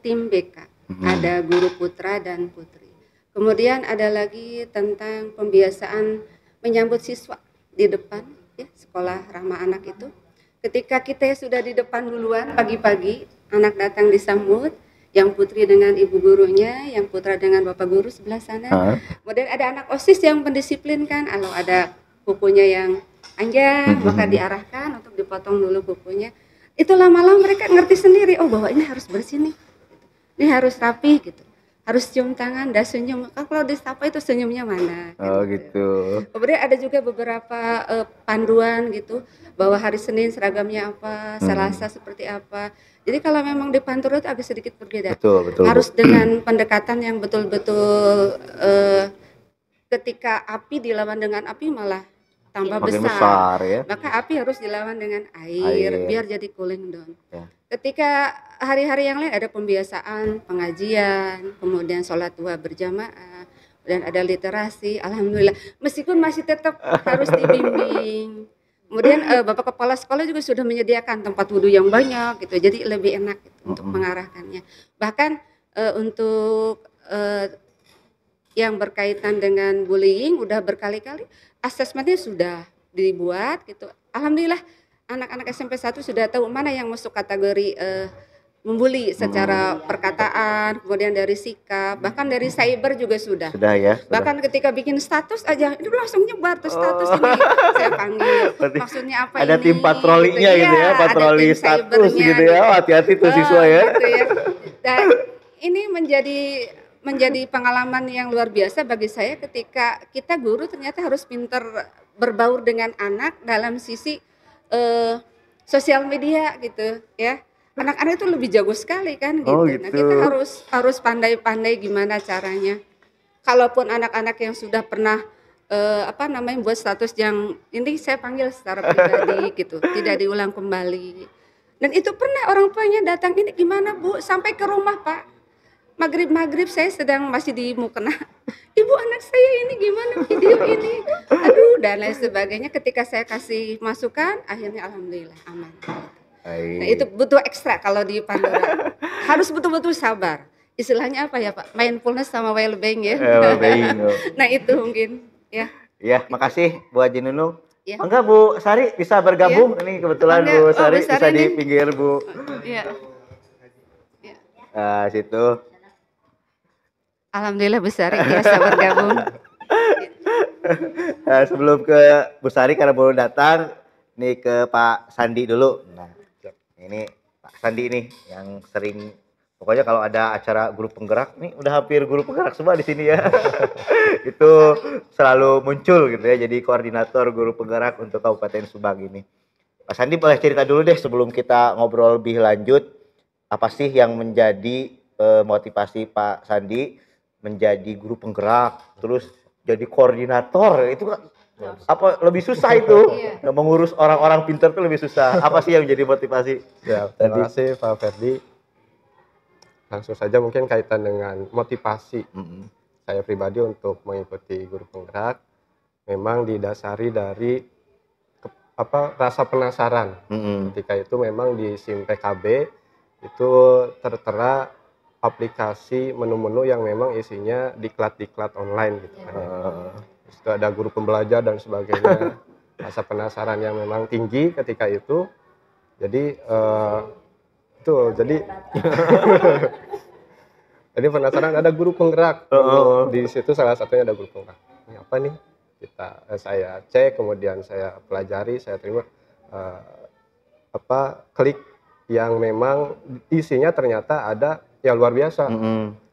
tim BK. Ada guru putra dan putri. Kemudian ada lagi tentang pembiasaan menyambut siswa di depan ya, sekolah ramah anak itu. Ketika kita sudah di depan duluan pagi-pagi, anak datang disambut, yang putri dengan ibu gurunya, yang putra dengan bapak guru sebelah sana. Kemudian ada anak OSIS yang pendisiplinkan, kalau ada kukunya yang panjang, maka diarahkan untuk dipotong dulu kukunya. Itu lama-lama mereka ngerti sendiri, oh bahwa ini harus bersih nih, ini harus rapi gitu. Harus cium tangan dan senyum. Kalau disapa itu senyumnya mana? Oh gitu. Kemudian ada juga beberapa panduan gitu bahwa hari Senin seragamnya apa, Selasa seperti apa. Jadi kalau memang di Pantura itu agak sedikit berbeda. Betul. Harus dengan pendekatan yang betul-betul ketika api dilawan dengan api malah tambah besar ya. Maka api harus dilawan dengan air biar jadi cooling down. Ya. Ketika hari-hari yang lain ada pembiasaan, pengajian, kemudian sholat duha berjamaah, dan ada literasi, alhamdulillah. Meskipun masih tetap harus dibimbing. Kemudian Bapak Kepala Sekolah juga sudah menyediakan tempat wudhu yang banyak, gitu. Jadi lebih enak gitu, untuk mengarahkannya. Bahkan untuk yang berkaitan dengan bullying, udah berkali-kali asesmennya sudah dibuat, gitu. Alhamdulillah. Anak-anak SMP 1 sudah tahu mana yang masuk kategori membuli secara perkataan, kemudian dari sikap, bahkan dari cyber juga sudah. Sudah ya. Bahkan ketika bikin status aja, itu langsung nyebar tuh status ini. Saya panggil. Maksudnya apa ada ini? tim patrolinya gitu ya, patroli status gitu ya. Oh, hati-hati tuh siswa ya. Gitu ya. Dan ini menjadi pengalaman yang luar biasa bagi saya ketika kita guru ternyata harus pintar berbaur dengan anak dalam sisi sosial media gitu ya. Anak-anak itu lebih jago sekali kan gitu. Nah, kita harus pandai-pandai gimana caranya. Kalaupun anak-anak yang sudah pernah buat status yang ini saya panggil secara pribadi gitu, tidak diulang kembali. Dan itu pernah orang tuanya datang, ini gimana Bu? Sampai ke rumah Pak. Maghrib saya sedang masih di mukena. Ibu anak saya ini gimana video ini? Aduh dan lain sebagainya. Ketika saya kasih masukan, akhirnya alhamdulillah aman. Nah itu butuh ekstra kalau di Pandora. Harus betul-betul sabar. Istilahnya apa ya Pak? Mindfulness sama well-being ya. Nah itu mungkin ya. Ya, makasih Bu Haji Nunung. Ya. Enggak Bu Sari bisa bergabung. Ini kebetulan Bu Sari bisa di pinggir Bu. Iya. Nah, situ. Alhamdulillah Bu Sari biasa bergabung. Nah, sebelum ke Bu Sari karena baru datang, nih ke Pak Sandi dulu. Nah, ini Pak Sandi nih yang sering, pokoknya kalau ada acara guru penggerak, nih udah hampir guru penggerak semua di sini ya. Itu selalu muncul gitu ya, jadi koordinator guru penggerak untuk Kabupaten Subang ini. Pak Sandi boleh cerita dulu deh sebelum kita ngobrol lebih lanjut, apa sih yang menjadi motivasi Pak Sandi menjadi guru penggerak, terus jadi koordinator, itu apa lebih susah itu? Mengurus orang-orang pintar itu lebih susah. Apa sih yang menjadi motivasi? Ya, terima kasih Pak Ferdi. Langsung saja mungkin kaitan dengan motivasi saya pribadi untuk mengikuti guru penggerak, memang didasari dari rasa penasaran. Ketika itu memang di SIM PKB itu tertera aplikasi menu-menu yang memang isinya diklat-diklat online gitu kan. Terus itu ada guru pembelajar dan sebagainya. Rasa penasaran yang memang tinggi ketika itu. Jadi jadi penasaran ada guru penggerak. Di situ salah satunya ada guru penggerak. Ini apa nih? Saya cek, kemudian saya pelajari, saya terima klik yang memang isinya ternyata ada yang luar biasa.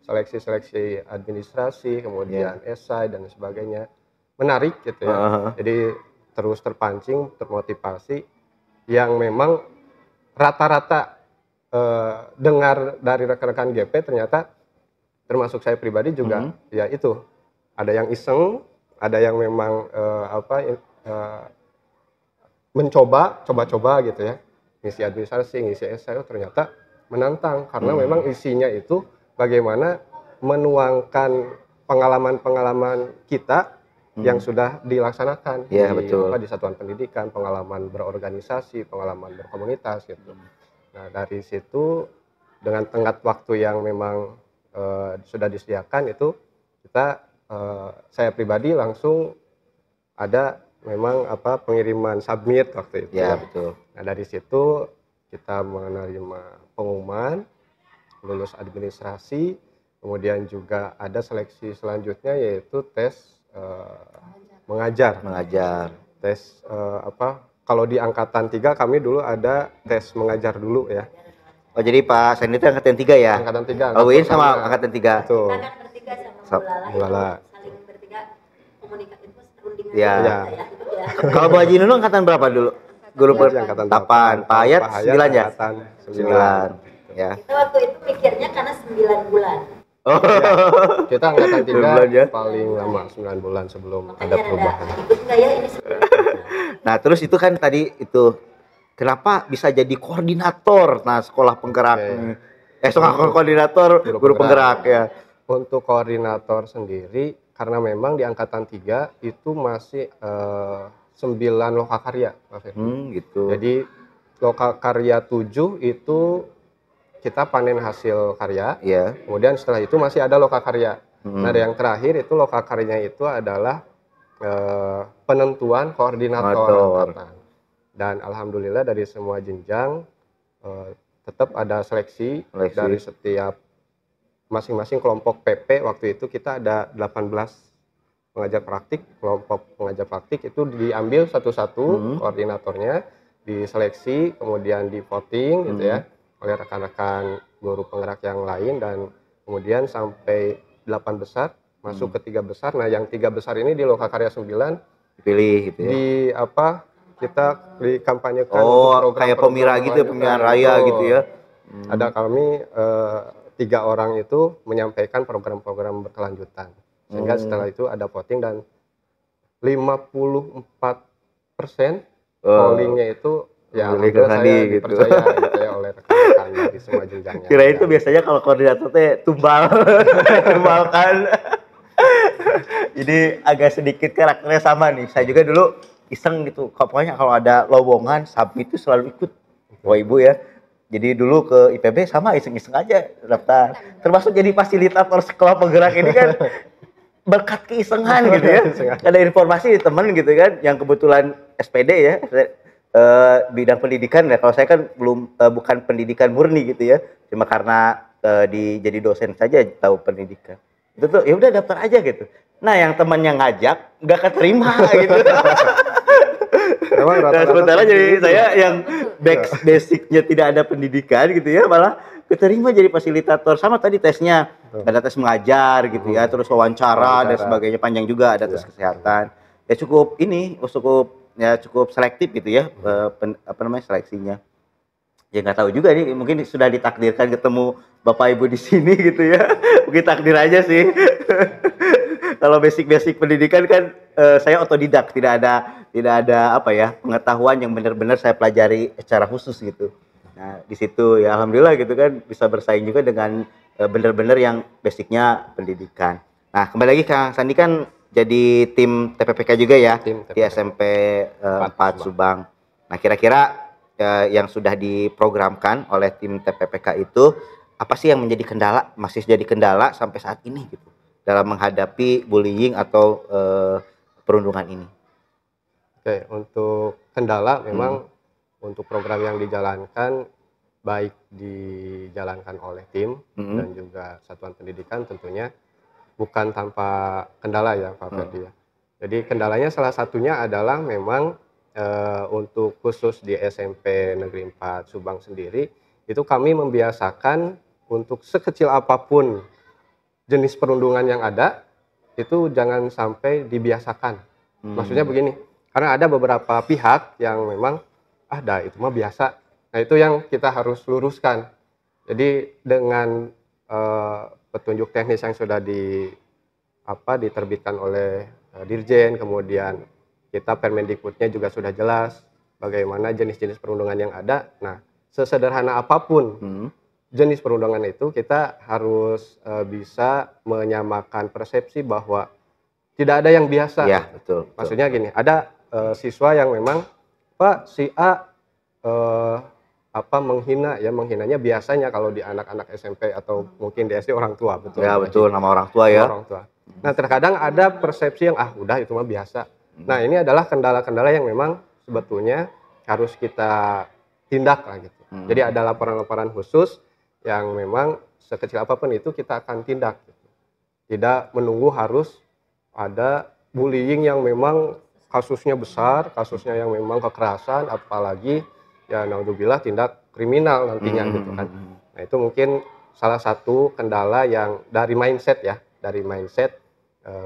Seleksi-seleksi administrasi, kemudian esai dan sebagainya. Menarik gitu ya. Jadi terus terpancing, termotivasi yang memang rata-rata dengar dari rekan-rekan GP ternyata termasuk saya pribadi juga ya itu ada yang iseng, ada yang memang coba-coba gitu ya, ngisi administrasi, ngisi esai, ternyata menantang karena memang isinya itu bagaimana menuangkan pengalaman-pengalaman kita yang sudah dilaksanakan di satuan pendidikan, pengalaman berorganisasi, pengalaman berkomunitas gitu. Nah dari situ dengan tenggat waktu yang memang sudah disediakan itu kita saya pribadi langsung ada memang pengiriman submit waktu itu. Ya, betul. Nah dari situ kita menerima pengumuman lulus administrasi, kemudian juga ada seleksi selanjutnya yaitu tes mengajar. Tes kalau di angkatan 3 kami dulu ada tes mengajar dulu ya. Oh jadi Pak Sandi itu angkatan 3 ya? Angkatan 3. Oh Win sama angkatan 3. Betul. Kita kan bertiga sama Bu Lala, saling bertiga komunikasi itu serundingan. Ya. Ya. Kalau Bu Haji Nunung angkatan berapa dulu? Guru angkatan 8. Pak Hayat 9 ya? Angkatan 9. Ya. Kita waktu itu mikirnya karena 9 bulan. Oh. Ya, kita angkatan 9 ya? 3 paling lama 9 bulan sebelum Makanya ada perubahan. ikut nggak ya ini Nah terus itu kan tadi itu kenapa bisa jadi koordinator sekolah penggerak sekolah koordinator guru penggerak ya. Untuk koordinator sendiri karena memang di angkatan 3 itu masih 9 lokakarya Pak Ferdi. Gitu. Jadi lokakarya 7 itu kita panen hasil karya. Iya. Kemudian setelah itu masih ada lokakarya. Nah yang terakhir itu lokakaryanya itu adalah penentuan koordinator angkatan. Dan alhamdulillah dari semua jenjang tetap ada seleksi dari setiap masing-masing kelompok PP. Waktu itu kita ada 18 pengajar praktik, kelompok pengajar praktik itu diambil satu-satu koordinatornya, diseleksi, kemudian di voting gitu ya oleh rekan-rekan guru penggerak yang lain, dan kemudian sampai 8 besar masuk ke 3 besar. Nah yang 3 besar ini di Lokakarya 9 dipilih gitu ya. Kita dikampanyekan kayak pemira gitu ya, pemilihan raya gitu ya. Ada kami 3 orang itu menyampaikan program-program berkelanjutan. Sehingga setelah itu ada voting dan 54% pollingnya itu ya saya dipercaya gitu ya oleh rekan-rekan dari semua jenjangnya. Kira itu biasanya kalau koordinator teh tumbal kan. Jadi agak sedikit karakternya sama nih. Saya juga dulu iseng gitu. Pokoknya kalau ada lowongan submit itu selalu ikut. Wah Ibu ya. Jadi dulu ke IPB sama iseng-iseng aja daftar. Termasuk jadi fasilitator sekolah penggerak ini kan berkat keisengan gitu ya. Ada informasi di teman gitu kan yang kebetulan SPD ya. Bidang pendidikan ya. Kalau saya kan bukan pendidikan murni gitu ya. Cuma karena jadi dosen saja tahu pendidikan. Itu tuh ya udah daftar aja gitu. Nah, yang temannya ngajak nggak keterima gitu. Nah, sementara jadi saya yang basicnya tidak ada pendidikan gitu ya, malah keterima jadi fasilitator. Sama tadi tesnya ada tes mengajar gitu ya, terus wawancara dan sebagainya, panjang juga, ada tes kesehatan. Ya cukup selektif gitu ya, seleksinya. Ya nggak tahu juga nih, mungkin sudah ditakdirkan ketemu Bapak Ibu di sini gitu ya. Mungkin takdir aja sih. Kalau basic pendidikan kan saya otodidak, tidak ada pengetahuan yang benar-benar saya pelajari secara khusus gitu. Nah, di situ ya alhamdulillah gitu kan bisa bersaing juga dengan benar-benar yang basicnya pendidikan. Nah, kembali lagi Kang Sandi kan jadi tim TPPK juga ya, di SMP 4 Subang. Nah, kira-kira yang sudah diprogramkan oleh tim TPPK itu, apa sih yang menjadi kendala, masih jadi kendala sampai saat ini gitu dalam menghadapi bullying atau perundungan ini? Oke, untuk kendala memang untuk program yang dijalankan baik dijalankan oleh tim dan juga satuan pendidikan tentunya bukan tanpa kendala ya Pak Ferdi ya. Jadi kendalanya salah satunya adalah memang untuk khusus di SMP Negeri 4 Subang sendiri itu kami membiasakan untuk sekecil apapun jenis perundungan yang ada itu jangan sampai dibiasakan. Maksudnya begini, karena ada beberapa pihak yang memang dah itu mah biasa. Nah itu yang kita harus luruskan. Jadi dengan petunjuk teknis yang sudah diterbitkan oleh Dirjen, kemudian kita Permendikbudnya juga sudah jelas bagaimana jenis-jenis perundungan yang ada. Nah sesederhana apapun jenis perundungan itu kita harus bisa menyamakan persepsi bahwa tidak ada yang biasa. Ya, betul. Maksudnya gini, ada siswa yang memang Pak si A menghina ya, menghinanya biasanya kalau di anak-anak SMP atau mungkin di SD orang tua, betul. Ya, betul, nama orang tua ya. Orang tua. Nah, terkadang ada persepsi yang udah itu mah biasa. Nah, ini adalah kendala-kendala yang memang sebetulnya harus kita tindak lah gitu. Jadi ada laporan-laporan khusus yang memang sekecil apapun itu kita akan tindak gitu. Tidak menunggu harus ada bullying yang memang kasusnya besar, kasusnya yang memang kekerasan, apalagi ya naudzubillah tindak kriminal nantinya gitu kan. Nah itu mungkin salah satu kendala yang dari mindset ya, dari mindset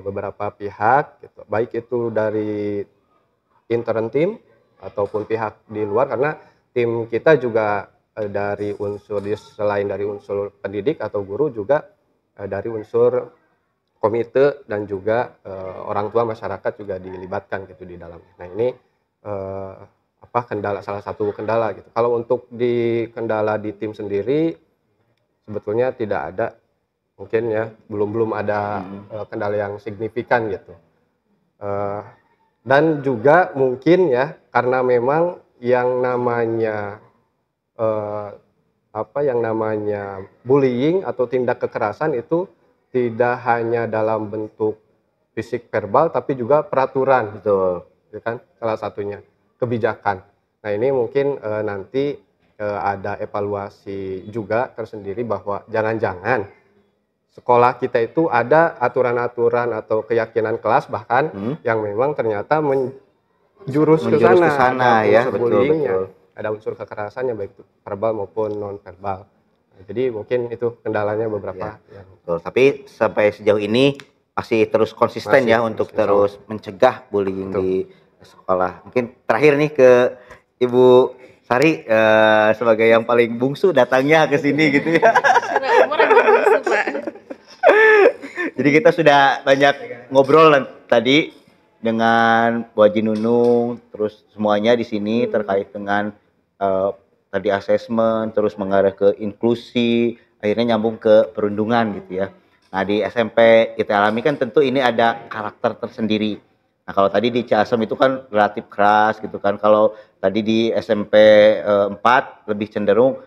beberapa pihak gitu. Baik itu dari intern tim ataupun pihak di luar, karena tim kita juga dari unsur, selain dari unsur pendidik atau guru juga dari unsur komite dan juga orang tua masyarakat juga dilibatkan gitu di dalamnya. Nah ini kendala, salah satu kendala gitu. Kalau untuk di kendala di tim sendiri sebetulnya tidak ada, mungkin ya belum ada kendala yang signifikan gitu. Dan juga mungkin ya karena memang yang namanya bullying atau tindak kekerasan itu tidak hanya dalam bentuk fisik verbal tapi juga peraturan, Betul. ya kan, salah satunya kebijakan. Nah ini mungkin nanti ada evaluasi juga tersendiri bahwa jangan-jangan sekolah kita itu ada aturan-aturan atau keyakinan kelas bahkan yang memang ternyata menjurus ke sana ya, unsur bullyingnya, ada unsur kekerasannya baik itu verbal maupun non verbal. Nah, jadi mungkin itu kendalanya beberapa. Ya. Betul. Tapi sampai sejauh ini masih terus konsisten ya untuk terus mencegah bullying di sekolah. Mungkin terakhir nih ke Ibu Sari sebagai yang paling bungsu datangnya ke sini gitu ya. Bungsu, Pak. Jadi kita sudah banyak ngobrol tadi dengan Bu Haji Nunung, terus semuanya di sini terkait dengan tadi asesmen, terus mengarah ke inklusi, akhirnya nyambung ke perundungan gitu ya. Nah di SMP IT Alami kan tentu ini ada karakter tersendiri. Nah kalau tadi di Ciasem itu kan relatif keras gitu kan, kalau tadi di SMP 4 lebih cenderung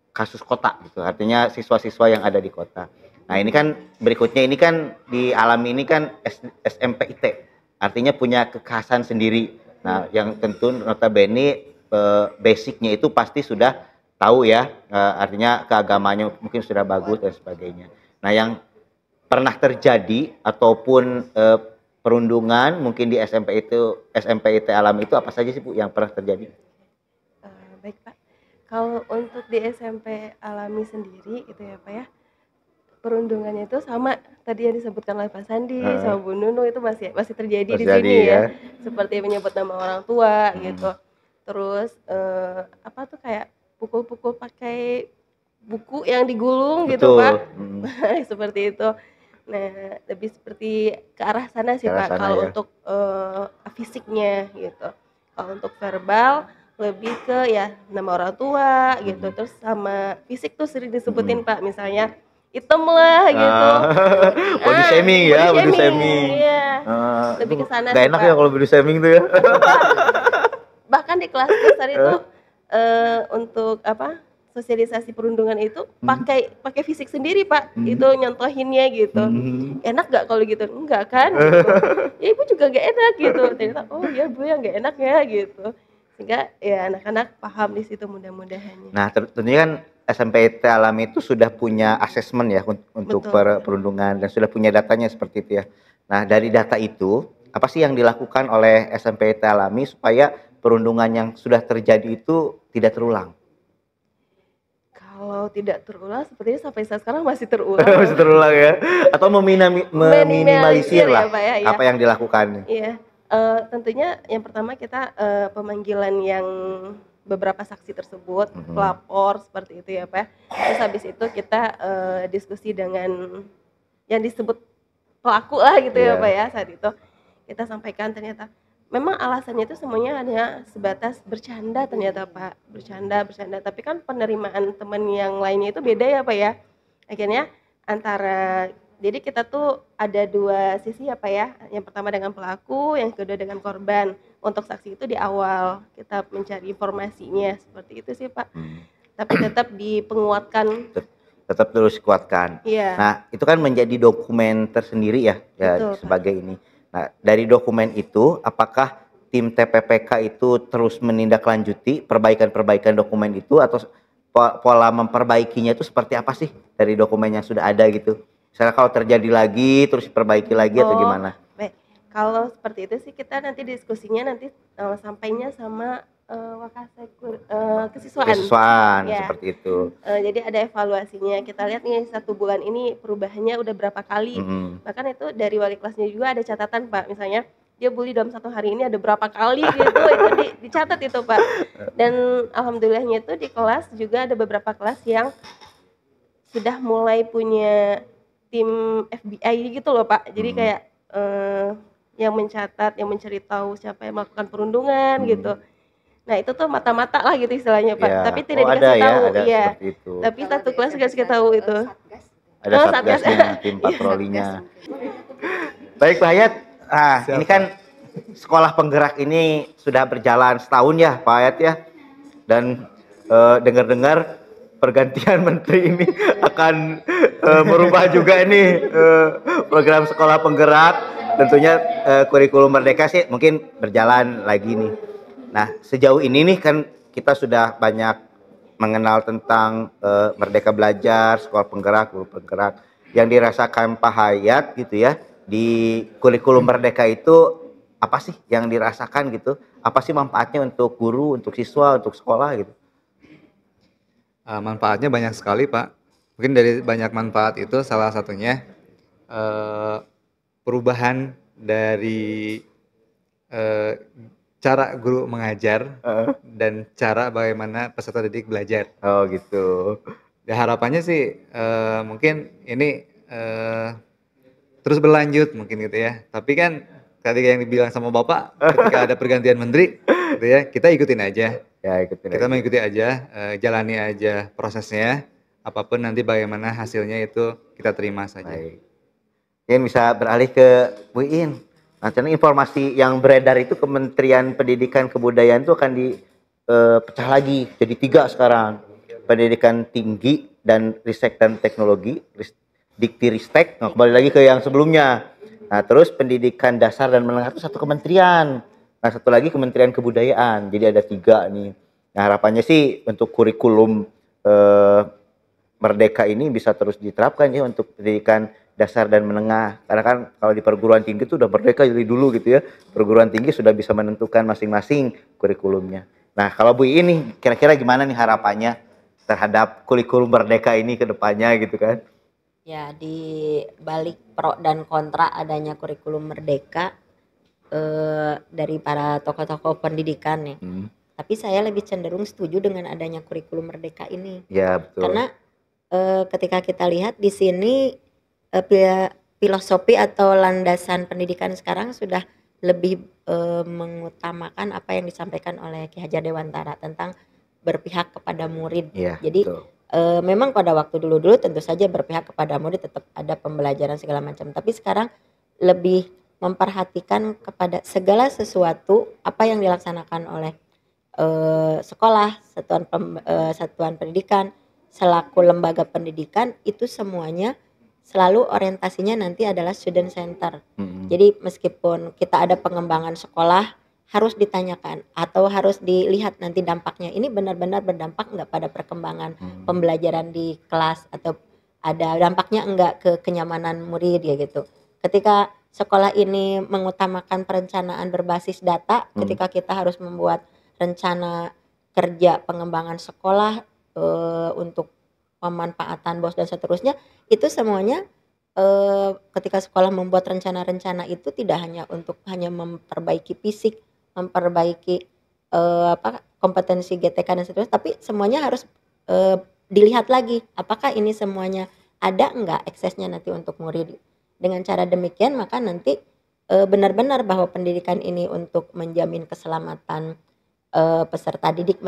kasus kota gitu, artinya siswa-siswa yang ada di kota. Nah ini kan berikutnya ini kan di Alami ini kan SMP IT, artinya punya kekhasan sendiri. Nah yang tentu notabene basicnya itu pasti sudah tahu ya, artinya keagamanya mungkin sudah bagus dan sebagainya. Nah yang pernah terjadi ataupun perundungan mungkin di SMP IT Alami itu apa saja sih Bu yang pernah terjadi? Baik Pak, kalau untuk di SMP Alami sendiri itu ya Pak ya, perundungannya itu sama tadi yang disebutkan oleh Pak Sandi sama Bu Nunung itu masih terjadi di sini ya. Seperti menyebut nama orang tua gitu. Terus kayak pukul-pukul pakai buku yang digulung gitu Pak. Seperti itu. Nah, lebih seperti ke arah sana sih Pak kalau ya. Untuk fisiknya gitu. Kalau untuk verbal lebih ke ya nama orang tua gitu. Terus sama fisik tuh sering disebutin Pak, misalnya hitam lah gitu. Body shaming ya, body shaming. Iya. Lebih ke sana sih. Gak enak Pak ya kalau body shaming tuh ya. Bahkan di kelas besar itu untuk apa, sosialisasi perundungan itu pakai fisik sendiri, Pak. Itu nyontohinnya gitu. Enak nggak kalau gitu? Enggak kan? Gitu. Ya ibu juga nggak enak gitu. Ternyata oh ya bu ya nggak enak ya gitu. Sehingga ya anak-anak paham di situ mudah-mudahannya. Nah, tentunya kan SMPT Alami itu sudah punya asesmen ya untuk Betul. perundungan dan sudah punya datanya seperti itu ya. Nah, dari data itu apa sih yang dilakukan oleh SMPT Alami supaya perundungan yang sudah terjadi itu tidak terulang? Kalau tidak terulang sepertinya sampai saat sekarang masih terulang. Masih terulang ya? Atau meminimalisir ya lah Pak ya, ya. apa yang dilakukan? Iya, tentunya yang pertama kita pemanggilan yang beberapa saksi tersebut, pelapor seperti itu ya Pak. Terus habis itu kita diskusi dengan yang disebut pelaku lah gitu ya Iya. Pak ya saat itu. Kita sampaikan ternyata memang alasannya itu semuanya hanya sebatas bercanda ternyata Pak, bercanda. Tapi kan penerimaan teman yang lainnya itu beda ya Pak ya. Akhirnya antara jadi kita tuh ada dua sisi ya Pak ya. Yang pertama dengan pelaku, yang kedua dengan korban. Untuk saksi itu di awal kita mencari informasinya seperti itu sih Pak. Tapi tetap dipenguatkan. Tetap terus kuatkan. Iya. Nah, itu kan menjadi dokumen tersendiri ya, Betul, Pak. sebagai ini. Nah, dari dokumen itu, apakah tim TPPK itu terus menindaklanjuti perbaikan-perbaikan dokumen itu atau pola memperbaikinya itu seperti apa sih dari dokumen yang sudah ada gitu? Misalnya kalau terjadi lagi, terus diperbaiki lagi atau gimana? Baik. Kalau seperti itu sih kita nanti diskusinya nanti sampainya sama Wakasek kesiswaan. Ya. Seperti itu. Jadi ada evaluasinya. Kita lihat nih 1 bulan ini perubahannya udah berapa kali. Bahkan itu dari wali kelasnya juga ada catatan Pak. Misalnya dia bully dalam 1 hari ini ada berapa kali gitu. Itu dicatat itu Pak. Dan alhamdulillahnya itu di kelas juga ada beberapa kelas yang sudah mulai punya tim FBI gitu loh Pak. Jadi kayak yang mencatat, yang mencari tahu siapa yang melakukan perundungan gitu. Nah itu tuh mata-mata lah gitu istilahnya Pak. Ya. Tapi tidak ada dikasih tahu. ada Iya. seperti itu. Tapi satu kelas dikasih tahu itu. Ada satgasnya, tim patrolinya. Baik Pak Hayat, ini kan sekolah penggerak ini sudah berjalan setahun ya Pak Hayat ya. Dan dengar-dengar pergantian menteri ini akan merubah juga nih program sekolah penggerak. Tentunya kurikulum Merdeka sih mungkin berjalan lagi nih. Nah, sejauh ini nih kan kita sudah banyak mengenal tentang Merdeka Belajar, sekolah penggerak, guru penggerak yang dirasakan Pak Hayat gitu ya di kurikulum Merdeka itu apa sih yang dirasakan gitu? Apa sih manfaatnya untuk guru, untuk siswa, untuk sekolah gitu? Manfaatnya banyak sekali Pak. Mungkin dari banyak manfaat itu salah satunya perubahan dari cara guru mengajar dan cara bagaimana peserta didik belajar. Oh gitu. Ya harapannya sih mungkin ini terus berlanjut mungkin gitu ya. Tapi kan tadi yang dibilang sama Bapak ketika ada pergantian menteri gitu ya, kita ikutin aja. Ya ikutin Kita aja. mengikuti aja, jalani aja prosesnya. Apapun nanti bagaimana hasilnya itu kita terima saja. Baik. Mungkin bisa beralih ke Bu In. Nah, karena informasi yang beredar itu Kementerian Pendidikan Kebudayaan itu akan dipecah lagi jadi 3 sekarang. Pendidikan tinggi dan riset dan teknologi, Dikti-Ristek. Nah, kembali lagi ke yang sebelumnya. Nah, terus pendidikan dasar dan menengah itu 1 kementerian. Nah, 1 lagi Kementerian Kebudayaan. Jadi ada 3 nih. Nah, harapannya sih untuk kurikulum Merdeka ini bisa terus diterapkan ya untuk pendidikan dasar dan menengah. Karena kan kalau di perguruan tinggi itu udah merdeka dari dulu gitu ya. Perguruan tinggi sudah bisa menentukan masing-masing kurikulumnya. Nah, kalau Bu ini kira-kira gimana nih harapannya terhadap kurikulum Merdeka ini ke depannya gitu kan? Ya, di balik pro dan kontra adanya kurikulum Merdeka dari para tokoh-tokoh pendidikan nih. Tapi saya lebih cenderung setuju dengan adanya kurikulum Merdeka ini. Ya, betul. Karena ketika kita lihat di sini filosofi atau landasan pendidikan sekarang sudah lebih mengutamakan apa yang disampaikan oleh Ki Hajar Dewantara tentang berpihak kepada murid. Ya, Jadi betul. memang pada waktu dulu-dulu tentu saja berpihak kepada murid, tetap ada pembelajaran segala macam. Tapi sekarang lebih memperhatikan kepada segala sesuatu apa yang dilaksanakan oleh sekolah, satuan pendidikan, selaku lembaga pendidikan itu semuanya selalu orientasinya nanti adalah student center. Jadi meskipun kita ada pengembangan sekolah harus ditanyakan atau harus dilihat nanti dampaknya ini benar-benar berdampak nggak pada perkembangan pembelajaran di kelas atau ada dampaknya enggak ke kenyamanan murid ya gitu. Ketika sekolah ini mengutamakan perencanaan berbasis data, ketika kita harus membuat rencana kerja pengembangan sekolah untuk pemanfaatan BOS dan seterusnya, itu semuanya ketika sekolah membuat rencana-rencana itu tidak hanya untuk hanya memperbaiki fisik, memperbaiki kompetensi GTK dan seterusnya, tapi semuanya harus dilihat lagi apakah ini semuanya ada enggak eksesnya nanti untuk murid. Dengan cara demikian maka nanti benar-benar bahwa pendidikan ini untuk menjamin keselamatan peserta didik,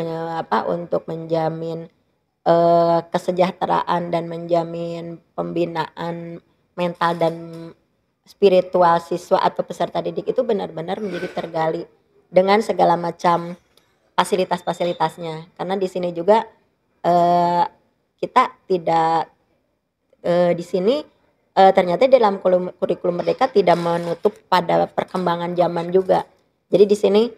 untuk menjamin kesejahteraan dan menjamin pembinaan mental dan spiritual siswa atau peserta didik itu benar-benar menjadi tergali dengan segala macam fasilitas-fasilitasnya. Karena di sini juga kita tidak di sini ternyata dalam kurikulum Merdeka tidak menutup pada perkembangan zaman juga. Jadi di sini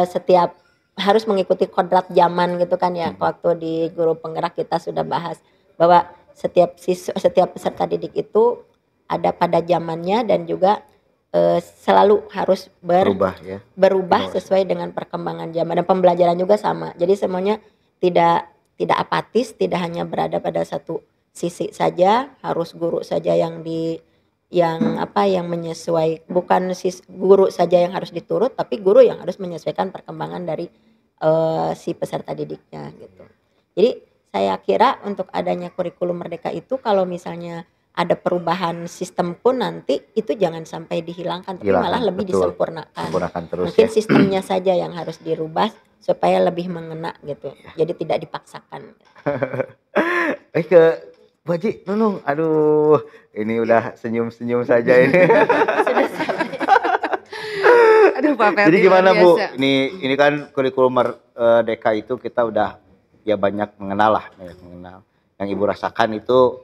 setiap harus mengikuti kodrat zaman gitu kan ya. Waktu di guru penggerak kita sudah bahas bahwa setiap peserta didik itu ada pada zamannya dan juga selalu harus berubah sesuai dengan perkembangan zaman, dan pembelajaran juga sama. Jadi semuanya tidak apatis, tidak hanya berada pada satu sisi saja, harus guru saja yang menyesuaikan, bukan guru saja yang harus diturut, tapi guru yang harus menyesuaikan perkembangan dari si peserta didiknya gitu. Jadi saya kira untuk adanya kurikulum Merdeka itu kalau misalnya ada perubahan sistem pun nanti itu jangan sampai dihilangkan, tapi malah lebih disempurnakan. Terus, mungkin sistemnya saja yang harus dirubah supaya lebih mengena gitu. Jadi tidak dipaksakan. Ke Bu Haji Nunung, aduh ini udah senyum-senyum saja ini. Aduh Pak Ferdi, jadi gimana Bu? biasa. Ini kan kurikulum Merdeka itu kita udah ya banyak mengenal. Yang Ibu rasakan itu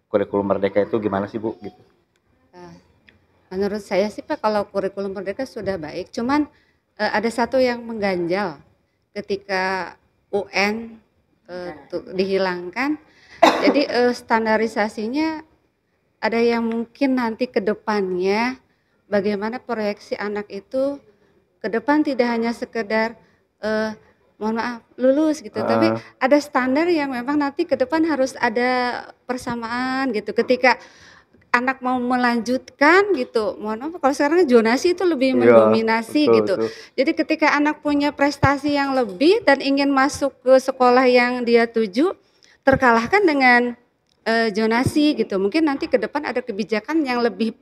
kurikulum Merdeka itu gimana sih Bu? Gitu. Menurut saya sih Pak, kalau kurikulum Merdeka sudah baik, cuman ada satu yang mengganjal ketika UN dihilangkan. Jadi standarisasinya ada yang mungkin nanti ke depannya bagaimana proyeksi anak itu ke depan tidak hanya sekedar mohon maaf lulus gitu, tapi ada standar yang memang nanti ke depan harus ada persamaan gitu. Ketika anak mau melanjutkan gitu, mohon maaf kalau sekarang zonasi itu lebih mendominasi gitu. Jadi ketika anak punya prestasi yang lebih dan ingin masuk ke sekolah yang dia tuju, terkalahkan dengan zonasi gitu. Mungkin nanti ke depan ada kebijakan yang lebih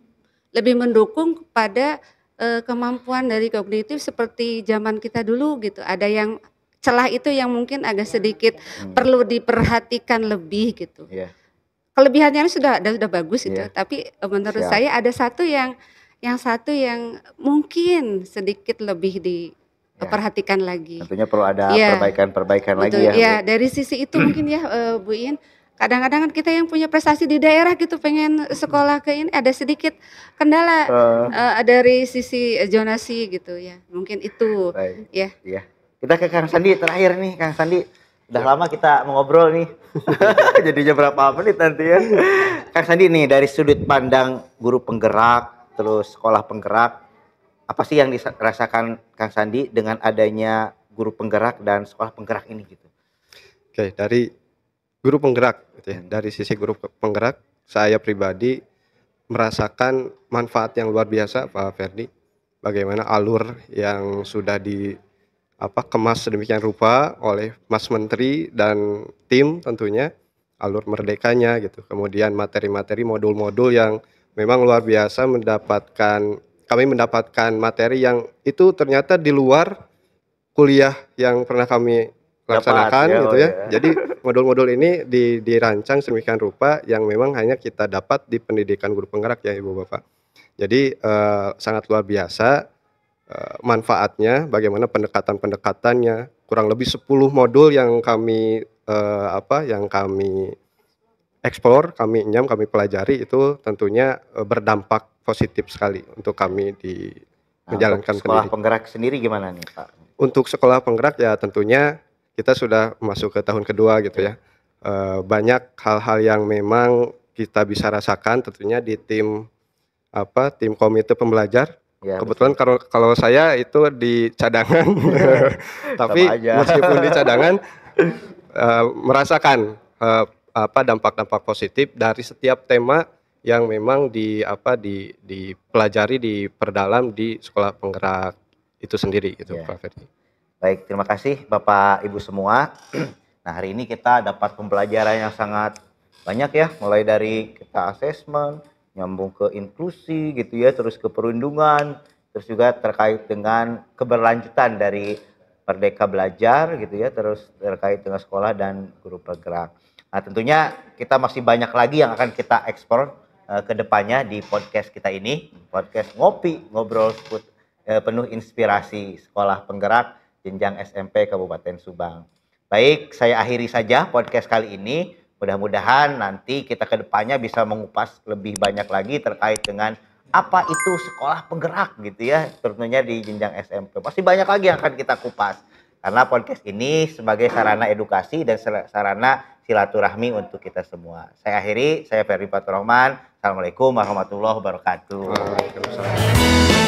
mendukung kepada kemampuan dari kognitif seperti zaman kita dulu gitu. Ada yang celah itu yang mungkin agak sedikit perlu diperhatikan lebih gitu. Kelebihannya sudah bagus gitu, tapi menurut saya ada satu yang mungkin sedikit lebih diperhatikan lagi. Tentunya perlu ada perbaikan lagi ya. Ya, dari sisi itu mungkin ya Bu In. Kadang-kadang kan kita yang punya prestasi di daerah gitu pengen sekolah ke ini ada sedikit kendala dari sisi zonasi gitu ya. Mungkin itu ya. Iya. Kita ke Kang Sandi terakhir nih, Kang Sandi. Udah lama kita ngobrol nih. Jadinya berapa menit nanti ya. Kang Sandi nih dari sudut pandang guru penggerak terus sekolah penggerak, apa sih yang dirasakan Kang Sandi dengan adanya guru penggerak dan sekolah penggerak ini gitu? Oke, dari guru penggerak gitu ya. Dari sisi guru penggerak, saya pribadi merasakan manfaat yang luar biasa Pak Ferdi. Bagaimana alur yang sudah kemas sedemikian rupa oleh Mas Menteri dan tim tentunya, alur merdekanya gitu. Kemudian materi-materi modul-modul yang memang luar biasa kami mendapatkan materi yang itu ternyata di luar kuliah yang pernah kami laksanakan gitu ya. Jadi modul-modul ini dirancang sedemikian rupa yang memang hanya kita dapat di pendidikan guru penggerak ya Ibu Bapak. Jadi sangat luar biasa manfaatnya, bagaimana pendekatan-pendekatannya. Kurang lebih 10 modul yang kami eksplor, kami enyam, kami pelajari itu tentunya berdampak positif sekali untuk kami di menjalankan untuk sekolah pendidikan. penggerak sendiri gimana nih Pak? Untuk sekolah penggerak ya tentunya kita sudah masuk ke tahun kedua gitu ya. Banyak hal-hal yang memang kita bisa rasakan tentunya di tim komite pembelajar. Ya, Kebetulan kalau saya itu di cadangan, tapi Sama aja. meskipun di cadangan merasakan dampak-dampak positif dari setiap tema yang memang dipelajari, diperdalam di sekolah penggerak itu sendiri gitu, Ya. Pak Ferdi. Baik, terima kasih Bapak Ibu semua. Nah, hari ini kita dapat pembelajaran yang sangat banyak ya, mulai dari kita asesmen, nyambung ke inklusi gitu ya, terus ke perundungan, terus juga terkait dengan keberlanjutan dari Merdeka Belajar gitu ya, terus terkait dengan sekolah dan guru penggerak. Nah, tentunya kita masih banyak lagi yang akan kita eksplor ke depannya di podcast kita ini, podcast Ngopi, ngobrol penuh inspirasi sekolah penggerak jenjang SMP Kabupaten Subang. Baik, saya akhiri saja podcast kali ini. Mudah-mudahan nanti kita ke depannya bisa mengupas lebih banyak lagi terkait dengan apa itu sekolah penggerak gitu ya, tentunya di jenjang SMP. Pasti banyak lagi yang akan kita kupas. Karena podcast ini sebagai sarana edukasi dan sarana silaturahmi untuk kita semua. Saya akhiri, saya Ferdi Fatur Rahman. Assalamualaikum warahmatullahi wabarakatuh. Waalaikumsalam.